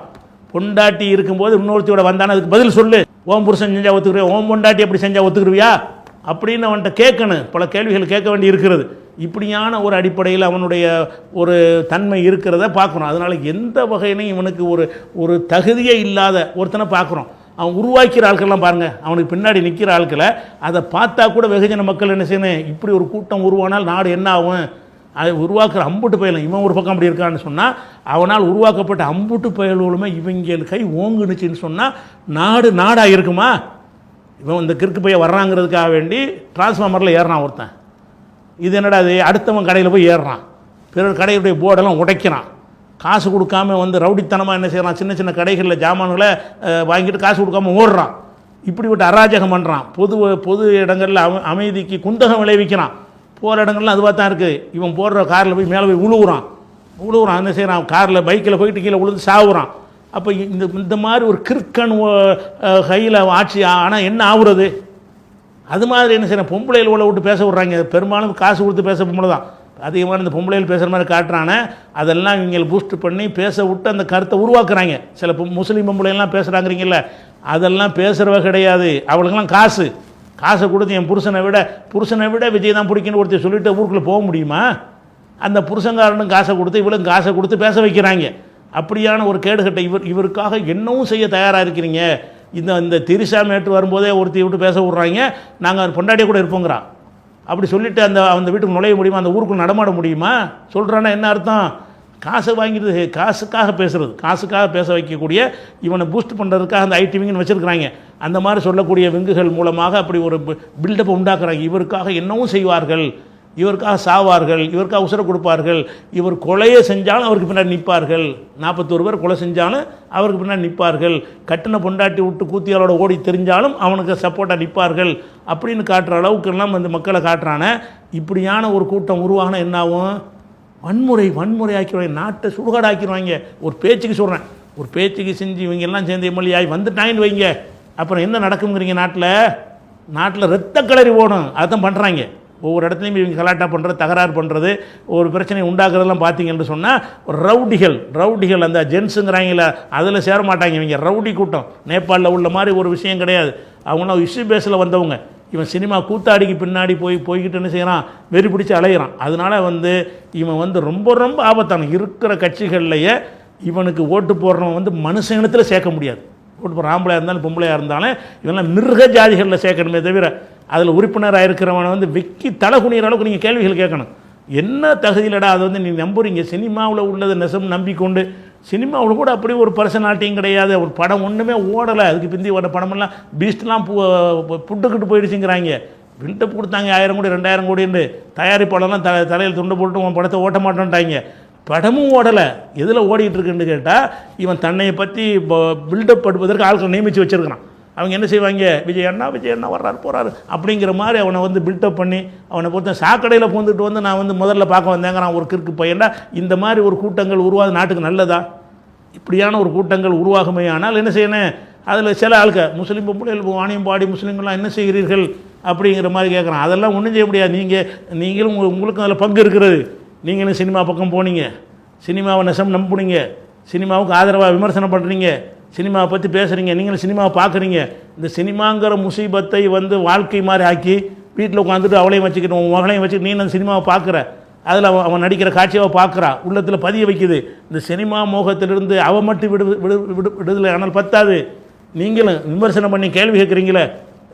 பொண்டாட்டி இருக்கும்போது இன்னொருத்தியோட வந்தானே அதுக்கு பதில் சொல்லு. ஓம் புருஷன் செஞ்சால் ஒத்துக்குறியா, ஓம் பொண்டாட்டி எப்படி செஞ்சால் ஒத்துக்குருவியா அப்படின்னு அவன்கிட்ட கேட்கணும். பல கேள்விகள் கேட்க வேண்டி இருக்கிறது. இப்படியான ஒரு அடிப்படையில் அவனுடைய ஒரு தன்மை இருக்கிறத பார்க்குறோம். அதனால் எந்த வகையிலையும் இவனுக்கு ஒரு தகுதியே இல்லாத ஒருத்தனை பார்க்குறோம். அவன் உருவாக்கிற ஆட்கள்லாம் பாருங்கள், அவனுக்கு பின்னாடி நிற்கிற ஆட்களை அதை பார்த்தா கூட வெகுஜன மக்கள் என்ன செய்யணும், இப்படி ஒரு கூட்டம் உருவானால் நாடு என்ன ஆகும்? அதை உருவாக்குற அம்புட்டு பயலும் இவன் ஒரு பக்கம் அப்படி இருக்கான்னு சொன்னால், அவனால் உருவாக்கப்பட்ட அம்புட்டு பயல்களுமே இவங்க கை ஓங்குனுச்சின்னு சொன்னால் நாடாக இருக்குமா? இவன் இந்த கிறுக்கு பைய வர்றாங்கிறதுக்காக வேண்டி டிரான்ஸ்ஃபார்மரில் ஏறுறான் ஒருத்தன். இது என்னடா அது, அடுத்தவன் கடையில் போய் ஏறுறான், பிறர் கடையுடைய போர்டெல்லாம் உடைக்கிறான், காசு கொடுக்காம ரவுடித்தனமாக என்ன செய்கிறான், சின்ன சின்ன கடைகளில் ஜாமான்களை வாங்கிட்டு காசு கொடுக்காம ஓடுறான். இப்படிப்பட்ட அராஜகம் பண்ணுறான். பொது இடங்களில் அமைதிக்கு குந்தகம் விளைவிக்கிறான். போகிற இடங்கள்லாம் அதுவாக தான் இருக்குது. இவன் போடுற காரில் போய் மேலே போய் உழுவுறான். என்ன செய்கிறான், காரில் பைக்கில் போயிட்டு கீழே விழுந்து சாவுறான். அப்போ இந்த மாதிரி ஒரு கிறுக்கன் கையில் ஆட்சி ஆனால் என்ன ஆகுறது? அது மாதிரி என்ன செய்யணும், பொம்பளையில் உள்ள விட்டு பேச விட்றாங்க. பெரும்பாலும் காசு கொடுத்து பேச பொம்பளை தான் அதிகமான இந்த பொம்பளையில் பேசுகிற மாதிரி காட்டுறானே, அதெல்லாம் இவங்க பூஸ்ட் பண்ணி பேச விட்டு அந்த கருத்தை உருவாக்குறாங்க. சில முஸ்லீம் பொம்பளைலாம் பேசுகிறாங்கிறீங்கள, அதெல்லாம் பேசுகிறவ கிடையாது. அவளுக்கெல்லாம் காசை கொடுத்து என் புருஷனை விட விஜய் தான் பிடிக்குன்னு ஒருத்தர் சொல்லிட்டு ஊருக்குள்ளே போக முடியுமா? அந்த புருஷங்காரனும் காசை கொடுத்து இவளும் காசை கொடுத்து பேச வைக்கிறாங்க. அப்படியான ஒரு கேடுகட்டை இவருக்காக என்னவும் செய்ய தயாராக இருக்கிறீங்க. இந்த திரிசா மேட்டு வரும்போதே ஒருத்தி விட்டு பேச விட்றாங்க, நாங்கள் பொண்டாட்டியே கூட இருப்போங்கிறான். அப்படி சொல்லிவிட்டு அந்த வீட்டுக்கு நுழைய முடியுமா, அந்த ஊருக்குள் நடமாட முடியுமா? சொல்கிறான்னா என்ன அர்த்தம்? காசை வாங்கிட்டு காசுக்காக பேசுகிறது, காசுக்காக பேச வைக்கக்கூடிய இவனை பூஸ்ட் பண்ணுறதுக்காக அந்த ஐடிவிங்கன்னு வச்சுருக்கிறாங்க. அந்த மாதிரி சொல்லக்கூடிய விங்குகள் மூலமாக அப்படி ஒரு பில்டப்பை உண்டாக்குறாங்க. இவருக்காக என்னவும் செய்வார்கள், இவருக்காக சாவார்கள், இவருக்காக உசுரை கொடுப்பார்கள், இவர் கொலையை செஞ்சாலும் அவருக்கு பின்னாடி நிற்பார்கள். 41 பேர் கொலை செஞ்சாலும் அவருக்கு பின்னாடி நிற்பார்கள். கட்டின பொண்டாட்டி விட்டு கூத்தியாலோட ஓடி தெரிஞ்சாலும் அவனுக்கு சப்போர்ட்டாக நிற்பார்கள் அப்படின்னு காட்டுற அளவுக்கெல்லாம் அந்த மக்களை காட்டுறான. இப்படியான ஒரு கூட்டம் உருவாகினா என்னாகும்? வன்முறை ஆக்கிடுவாங்க, நாட்டை சுடுகாடாக்கிடுவாங்க. ஒரு பேச்சுக்கு சொல்கிறேன், ஒரு பேச்சுக்கு செஞ்சு இவங்க எல்லாம் சேர்ந்து எம்எல்ஏ ஆகி வந்துட்டாங்கன்னு வைங்க, அப்புறம் என்ன நடக்குங்கிறீங்க? நாட்டில் ரத்த கலரி ஓடும். அதான் பண்ணுறாங்க. ஒவ்வொரு இடத்துலையும் இவங்க கலாட்டா பண்ணுறது, தகராறு பண்ணுறது, ஒரு பிரச்சனை உண்டாக்குறதெல்லாம் பார்த்தீங்கன்னு சொன்னால் ரவுடிகள் அந்த ஜென்ஸுங்கிறாங்கள, அதில் சேர மாட்டாங்க. இவங்க ரவுடி கூட்டம். நேபாளில் உள்ள மாதிரி ஒரு விஷயம் கிடையாது. அவங்களாம் இஷ்யூ பேஸில் வந்தவங்க. இவன் சினிமா கூத்தாடிக்கு பின்னாடி போய்கிட்டு என்ன செய்கிறான், வெறி பிடிச்சி அலைகிறான். அதனால் இவன் ரொம்ப ஆபத்தான இருக்கிற கட்சிகள்லையே இவனுக்கு ஓட்டு போடுறவன் மனுஷ இனத்தில் சேர்க்க முடியாது. ஓட்டு போடுற ஆம்பளையாக இருந்தாலும் பொம்பளையாக இருந்தாலும் இவெல்லாம் மிருக ஜாதிகளில் சேர்க்கணுமே தவிர அதில் உறுப்பினராக இருக்கிறவனை வெக்கி தலை குனிகிற அளவுக்கு நீங்கள் கேள்விகள் கேட்கணும். என்ன தகுதியிலடா அது நீ நம்புறீங்க? சினிமாவில் உள்ளதை நெசம் நம்பிக்கொண்டு சினிமாவில் கூட அப்படி ஒரு பர்சனாலிட்டியும் கிடையாது. ஒரு படம் ஒன்றுமே ஓடலை. அதுக்கு பிந்தி வர படமெல்லாம் பீஸ்ட்லாம் புட்டுக்கிட்டு போயிடுச்சுங்கிறாங்க. பில்டப் கொடுத்தாங்க 1000 கோடி 2000 கோடின்னு. தயாரிப்பாளர்லாம் தலையில் துண்டு போட்டு உன் படத்தை ஓட்ட மாட்டோன்ட்டாங்க. படமும் ஓடலை. எதில் ஓடிக்கிட்டு இருக்குன்னு கேட்டால் இவன் தன்னையை பற்றி பில்டப் படுப்பதற்கு ஆட்கள் நியமித்து வச்சுருக்கிறான். அவங்க என்ன செய்வாங்க, விஜய் அண்ணா வர்றாரு போகிறாரு அப்படிங்கிற மாதிரி அவனை பில்டப் பண்ணி அவனை பொறுத்த சாக்கடையில் பூந்துட்டு நான் முதல்ல பார்க்க வந்தேங்கிறான் ஒரு கிறுக்கு பையன்டா. இந்த மாதிரி ஒரு கூட்டங்கள் உருவாது நாட்டுக்கு நல்லதா? இப்படியான ஒரு கூட்டங்கள் உருவாகுமே ஆனால் என்ன செய்யணும்? அதில் சில ஆட்கள் முஸ்லீம் பொம்பளைகள் வாணியம்பாடி முஸ்லீம்கள்லாம் என்ன செய்கிறீர்கள் அப்படிங்கிற மாதிரி கேட்குறான். அதெல்லாம் ஒன்றும் செய்ய முடியாது. நீங்களும் உங்களுக்கும் அதில் பங்கு இருக்கிறது. நீங்களும் சினிமா பக்கம் போனீங்க, சினிமாவை நெசம் நம்புனீங்க, சினிமாவுக்கு ஆதரவாக விமர்சனம் பண்ணுறீங்க, சினிமாவை பற்றி பேசுகிறீங்க, நீங்களும் சினிமாவை பார்க்குறீங்க. இந்த சினிமாங்கிற முசீபத்தை வாழ்க்கை மாதிரி ஆக்கி வீட்டில் உட்காந்துட்டு அவளையும் வச்சுக்கிட்டு உன் மகளையும் வச்சுக்கிட்டு நீ அந்த சினிமாவை பார்க்குற, அதில் அவன் நடிக்கிற காட்சியை பார்க்குறா, உள்ளத்தில் பதிய வைக்குது. இந்த சினிமா மோகத்திலிருந்து அவன் மட்டும் விடுதலை ஆனால் பத்தாது. நீங்களும் விமர்சனம் பண்ணி கேள்வி கேட்குறீங்களே,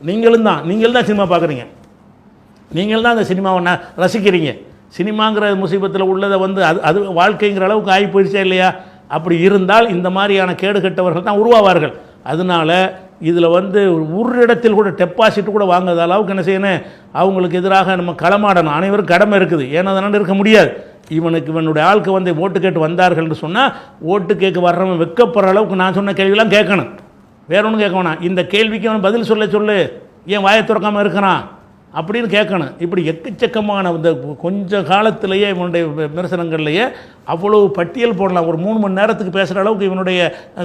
நீங்கள் தான் சினிமா பார்க்குறீங்க, நீங்கள் தான் அந்த சினிமாவை ரசிக்கிறீங்க. சினிமாங்கிற முசீபத்தில் உள்ளதை அது வாழ்க்கைங்கிற அளவுக்கு ஆகி போயிடுச்சா இல்லையா? அப்படி இருந்தால் இந்த மாதிரியான கேடு கெட்டவர்கள் தான் உருவாவார்கள். அதனால் இதில் ஒரு இடத்தில் கூட டெபாசிட் கூட வாங்காத அளவுக்கு என்ன செய்யணும், அவங்களுக்கு எதிராக நம்ம களமாடணும். அனைவரும் கடமை இருக்குது. ஏன்னா அதனால் இருக்க முடியாது. இவனுடைய ஆளுக்கு ஓட்டு கேட்டு வந்தார்கள்னு சொன்னால் ஓட்டு கேட்க வர்றவன் வெக்கப்படுற அளவுக்கு நான் சொன்ன கேள்வியெல்லாம் கேட்கணும். வேற ஒன்றும் கேட்க வேணாம். இந்த கேள்விக்கு அவன் பதில் சொல்லு, ஏன் வாயை திறக்காமல் இருக்கிறான் அப்படின்னு கேட்கணும். இப்படி எக்கச்சக்கமான இந்த கொஞ்ச காலத்திலேயே இவனுடைய விமர்சனங்கள்லேயே அவ்வளோ பட்டியல் போடலாம். ஒரு 3 மணி நேரத்துக்கு பேசுகிற அளவுக்கு இவனுடைய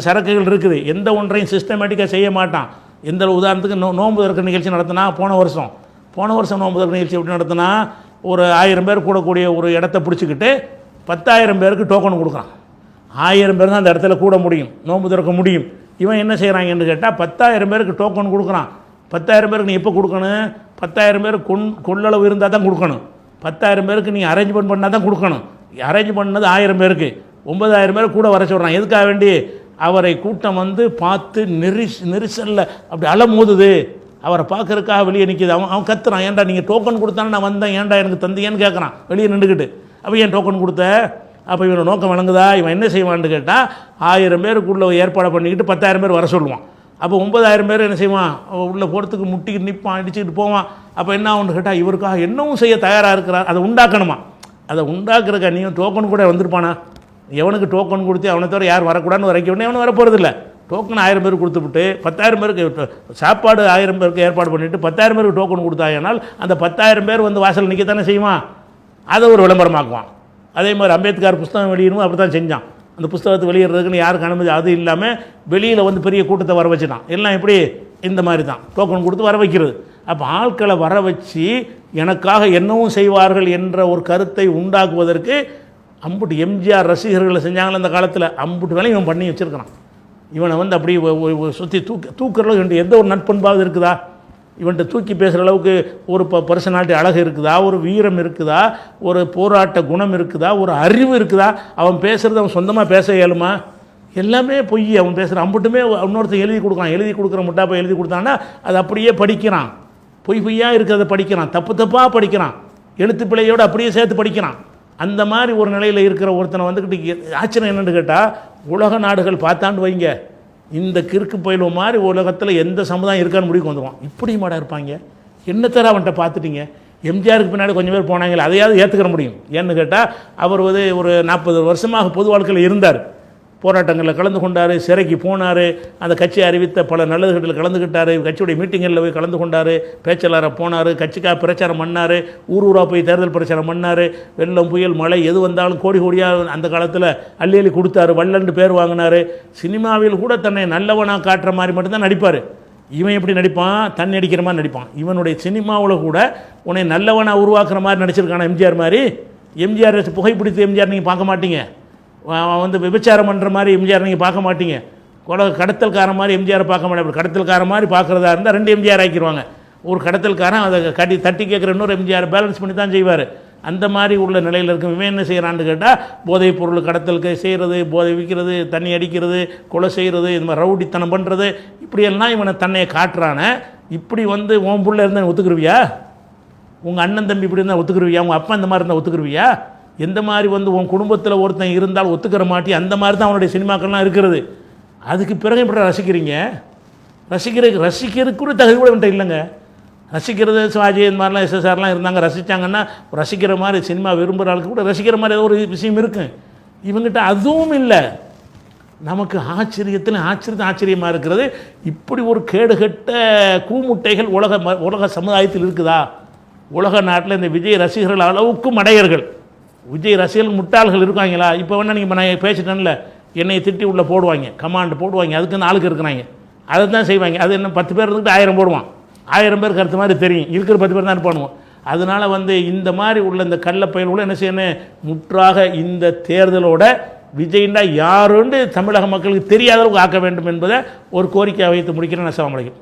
சரக்குகள் இருக்குது. எந்த ஒன்றையும் சிஸ்டமேட்டிக்காக செய்ய மாட்டான். எந்த உதாரணத்துக்கு நோன்பு திறக்கிற நிகழ்ச்சி நடத்தினா போன வருஷம் நோன்பு திறக்கிற நிகழ்ச்சி எப்படி நடத்தினா, ஒரு 1000 பேர் கூடக்கூடிய ஒரு இடத்த பிடிச்சிக்கிட்டு 10,000 பேருக்கு டோக்கன் கொடுக்குறான். 1000 பேர் தான் அந்த இடத்துல கூட முடியும், நோன்பு திறக்க முடியும். இவன் என்ன செய்கிறாங்கன்னு கேட்டால் 10,000 பேருக்கு டோக்கன் கொடுக்குறான். 10,000 பேருக்கு நீ எப்போ கொடுக்கணும்? 10,000 பேர் கொள்ளளவு இருந்தால் தான் கொடுக்கணும். 10,000 பேருக்கு நீ அரேஞ்ச்மெண்ட் பண்ணால் தான் கொடுக்கணும். அரேஞ்ச் பண்ணது 1000 பேருக்கு, 9,000 பேர் கூட வர சொல்கிறான். எதுக்காக வேண்டி? அவரை கூட்டம் பார்த்து நெரிசலில் அப்படி அலமோதுது. அவரை பார்க்கறதுக்காக வெளியே நிற்கிது. அவன் கத்துறான், ஏன்டா நீங்கள் டோக்கன் கொடுத்தானே நான் வந்தேன், ஏன்டா எனக்கு தந்தீங்கன்னு கேட்குறான் வெளியே நின்றுக்கிட்டு. அப்போ ஏன் டோக்கன் கொடுத்த? அப்போ இவனை நோக்கம் வழங்குதா? இவன் என்ன செய்வான்னு கேட்டால் 1000 பேருக்குள்ளே ஏற்பாடு பண்ணிக்கிட்டு 10,000 பேர் வர சொல்லுவான். அப்போ 9,000 பேர் என்ன செய்வான், உள்ளே போகிறதுக்கு முட்டிக்கிட்டு நிற்பான், அடிச்சுக்கிட்டு போவான். அப்போ என்ன ஆகுன்னு கேட்டால் இவருக்காக என்னவும் செய்ய தயாராக இருக்கிறார். அதை உண்டாக்கணுமா? அதை உண்டாக்குறக்கா நீங்கள் டோக்கன் கூட வந்திருப்பானா? எவனுக்கு டோக்கன் கொடுத்து அவனை தவிர யார் வரக்கூடாதுன்னு வரைக்க உடனே எவனும் வரப்போகிறதில்ல. டோக்கன் 1000 பேருக்கு கொடுத்துவிட்டு 10,000 பேருக்கு சாப்பாடு 1000 பேருக்கு ஏற்பாடு பண்ணிவிட்டு 10,000 பேருக்கு டோக்கன் கொடுத்தாயனால் அந்த 10,000 பேர் வாசல் நிற்கத்தானே செய்வான். அதை ஒரு விளம்பரமாக்குவான். அதே மாதிரி அம்பேத்கர் புஸ்தகம் வெளியிடணும் அப்படி தான் செஞ்சான். அந்த புஸ்தகத்தை வெளியிடுறதுக்குன்னு யாருக்கு அனுமதி அது இல்லாமல் வெளியில் வந்து பெரிய கூட்டத்தை வர வச்சுட்டான். எல்லாம் எப்படி இந்த மாதிரி தான் டோக்கன் கொடுத்து வர வைக்கிறது. அப்போ ஆட்களை வர வச்சு எனக்காக என்னவும் செய்வார்கள் என்ற ஒரு கருத்தை உண்டாக்குவதற்கு அம்புட்டு எம்ஜிஆர் ரசிகர்களை செஞ்சாங்களே அந்த காலத்தில், அம்புட்டு வேலையும் இவன் பண்ணி வச்சுருக்கிறான். இவனை வந்து அப்படி சுற்றி தூக்குறளவு இவன்ட்டு எந்த ஒரு நட்பண்பாவது இருக்குதா? இவன்ட்டு தூக்கி பேசுகிற அளவுக்கு ஒரு பர்சனாலிட்டி அழகு இருக்குதா? ஒரு வீரம் இருக்குதா? ஒரு போராட்ட குணம் இருக்குதா? ஒரு அறிவு இருக்குதா? அவன் பேசுகிறது அவன் சொந்தமாக பேச இயலுமா? எல்லாமே பொய். அவன் பேசுகிற அம்புட்டுமே இன்னொருத்தர் எழுதி கொடுக்குறான். எழுதி கொடுக்குற முட்டாப்பை எழுதி கொடுத்தான்னா அது அப்படியே படிக்கிறான். பொய்யாக இருக்கிறத படிக்கிறான், தப்பாக படிக்கிறான், எழுத்து பிழையோடு அப்படியே சேர்த்து படிக்கிறான். அந்த மாதிரி ஒரு நிலையில் இருக்கிற ஒருத்தனை வந்துக்கிட்டு ஆச்சரியம் என்னென்னு கேட்டால், உலக நாடுகள் பார்த்தாண்டு வைங்க, இந்த கிறுக்கு பயிலுவ மாதிரி உலகத்தில் எந்த சமுதாயம் இருக்கான்னு முடிவுக்கு வந்துடுவான். இப்படி மாடா இருப்பாங்க. என்னத்தர அவன்கிட்ட பார்த்துட்டீங்க. எம்ஜிஆருக்கு பின்னாடி கொஞ்சம் பேர் போனாங்களே, அதையாவது ஏற்றுக்கிற முடியும். ஏன்னு கேட்டால் அவர் வந்து ஒரு 40 வருஷமாக பொது வாழ்க்கையில் இருந்தார். போராட்டங்களில் கலந்து கொண்டார், சிறைக்கு போனார், அந்த கட்சி அறிவித்த பல நல்லதுகளில் கலந்துக்கிட்டார், கட்சியுடைய மீட்டிங்களில் போய் கலந்து கொண்டார், பேச்சலாராக போனார், கட்சிக்காக பிரச்சாரம் பண்ணார், ஊராக போய் தேர்தல் பிரச்சாரம் பண்ணார், வெள்ளம் புயல் மழை எது வந்தாலும் கோடி கோடியாக அந்த காலத்தில் அள்ளி அள்ளி கொடுத்தாரு, வள்ளண்டு பேர் வாங்கினார். சினிமாவில் கூட தன்னை நல்லவனாக காட்டுற மாதிரி மட்டும்தான் நடிப்பார். இவன் எப்படி நடிப்பான்? தண்ணி அடிக்கிற மாதிரி நடிப்பான். இவனுடைய சினிமாவில் கூட உன்னை நல்லவனாக உருவாக்குற மாதிரி நடிச்சிருக்கான எம்ஜிஆர் மாதிரி. எம்ஜிஆர் புகைப்பிடித்து எம்ஜிஆர் நீங்கள் பார்க்க மாட்டீங்க. வந்து விபச்சாரம் பண்ணுற மாதிரி எம்ஜிஆர் நீங்கள் பார்க்க மாட்டீங்க. கடத்தல்கார மாதிரி எம்ஜிஆர் பார்க்க மாட்டேன். கடத்தல்கார மாதிரி பார்க்குறதா இருந்தால் 2 எம்ஜிஆர் ஆக்கிடுவாங்க. ஒரு கடத்தல்காரன் அதை தட்டி கேட்குற இன்னொரு எம்ஜிஆர் பேலன்ஸ் பண்ணி தான் செய்வார். அந்த மாதிரி உள்ள நிலையில் இருக்கும். இவன் என்ன செய்கிறான்னு கேட்டால், போதைப் பொருள் கடத்தலுக்கு செய்கிறது, போதை விற்கிறது, தண்ணி அடிக்கிறது, கொலை செய்கிறது, இது மாதிரி ரவுடித்தனம் பண்ணுறது, இப்படியெல்லாம் இவனை தன்னை காட்டுறான. இப்படி வந்து உன் புள்ள இருந்தால் ஒத்துக்குருவியா? உங்கள் அண்ணன் தம்பி இப்படி இருந்தால் ஒத்துக்குருவியா? உங்கள் அப்பா இந்த மாதிரி இருந்தால் ஒத்துக்குருவியா? எந்த மாதிரி வந்து உன் குடும்பத்தில் ஒருத்தன் இருந்தால் ஒத்துக்கிற மாட்டி, அந்த மாதிரி தான் அவனுடைய சினிமாக்கள்லாம் இருக்கிறது. அதுக்கு பிறகு இப்படி ரசிக்கிறீங்க. ரசிக்கிறதுக்கு கூட தகுதி கூட என்கிட்ட இல்லைங்க. ரசிக்கிறது சிவாஜி இந்த மாதிரிலாம் எஸ்எஸ்ஆர்லாம் இருந்தாங்க, ரசித்தாங்கன்னா ரசிக்கிற மாதிரி சினிமா விரும்புகிற ஆளுக்கு கூட ரசிக்கிற மாதிரி ஏதோ ஒரு விஷயம் இருக்குது. இவங்ககிட்ட அதுவும் இல்லை. நமக்கு ஆச்சரியமாக இருக்கிறது, இப்படி ஒரு கேடுகட்ட கூமுட்டைகள் உலக சமுதாயத்தில் இருக்குதா? உலக நாட்டில் இந்த விஜய் ரசிகர்கள் அளவுக்கு மடையர்கள், விஜய் ரசிகர்கள் முட்டாள்கள் இருக்காங்களா? இப்போ வேணால் நீங்கள் நான் பேசிட்டேன்ல, என்னை திட்டி உள்ளே போடுவாங்க, கமாண்ட் போடுவாங்க, அதுக்குன்னு ஆளுக்கு இருக்கிறாங்க, அதை தான் செய்வாங்க. அது என்ன 10 பேர் இருந்துக்கிட்டு 1000 போடுவான். 1000 பேர் கருத்து மாதிரி தெரியும், இருக்கிற 10 பேர் தான் பண்ணுவோம். அதனால் வந்து இந்த மாதிரி உள்ள இந்த கள்ளப்பயல்களை என்ன செய்யணும், முற்றாக இந்த தேர்தலோட விஜய்னா யாருன்னு தமிழக மக்களுக்கு தெரியாத அளவுக்கு ஆக்க வேண்டும் என்பதை ஒரு கோரிக்கையை வைத்து முடிக்கிறேன். அஸ்ஸலாமு அலைக்கும்.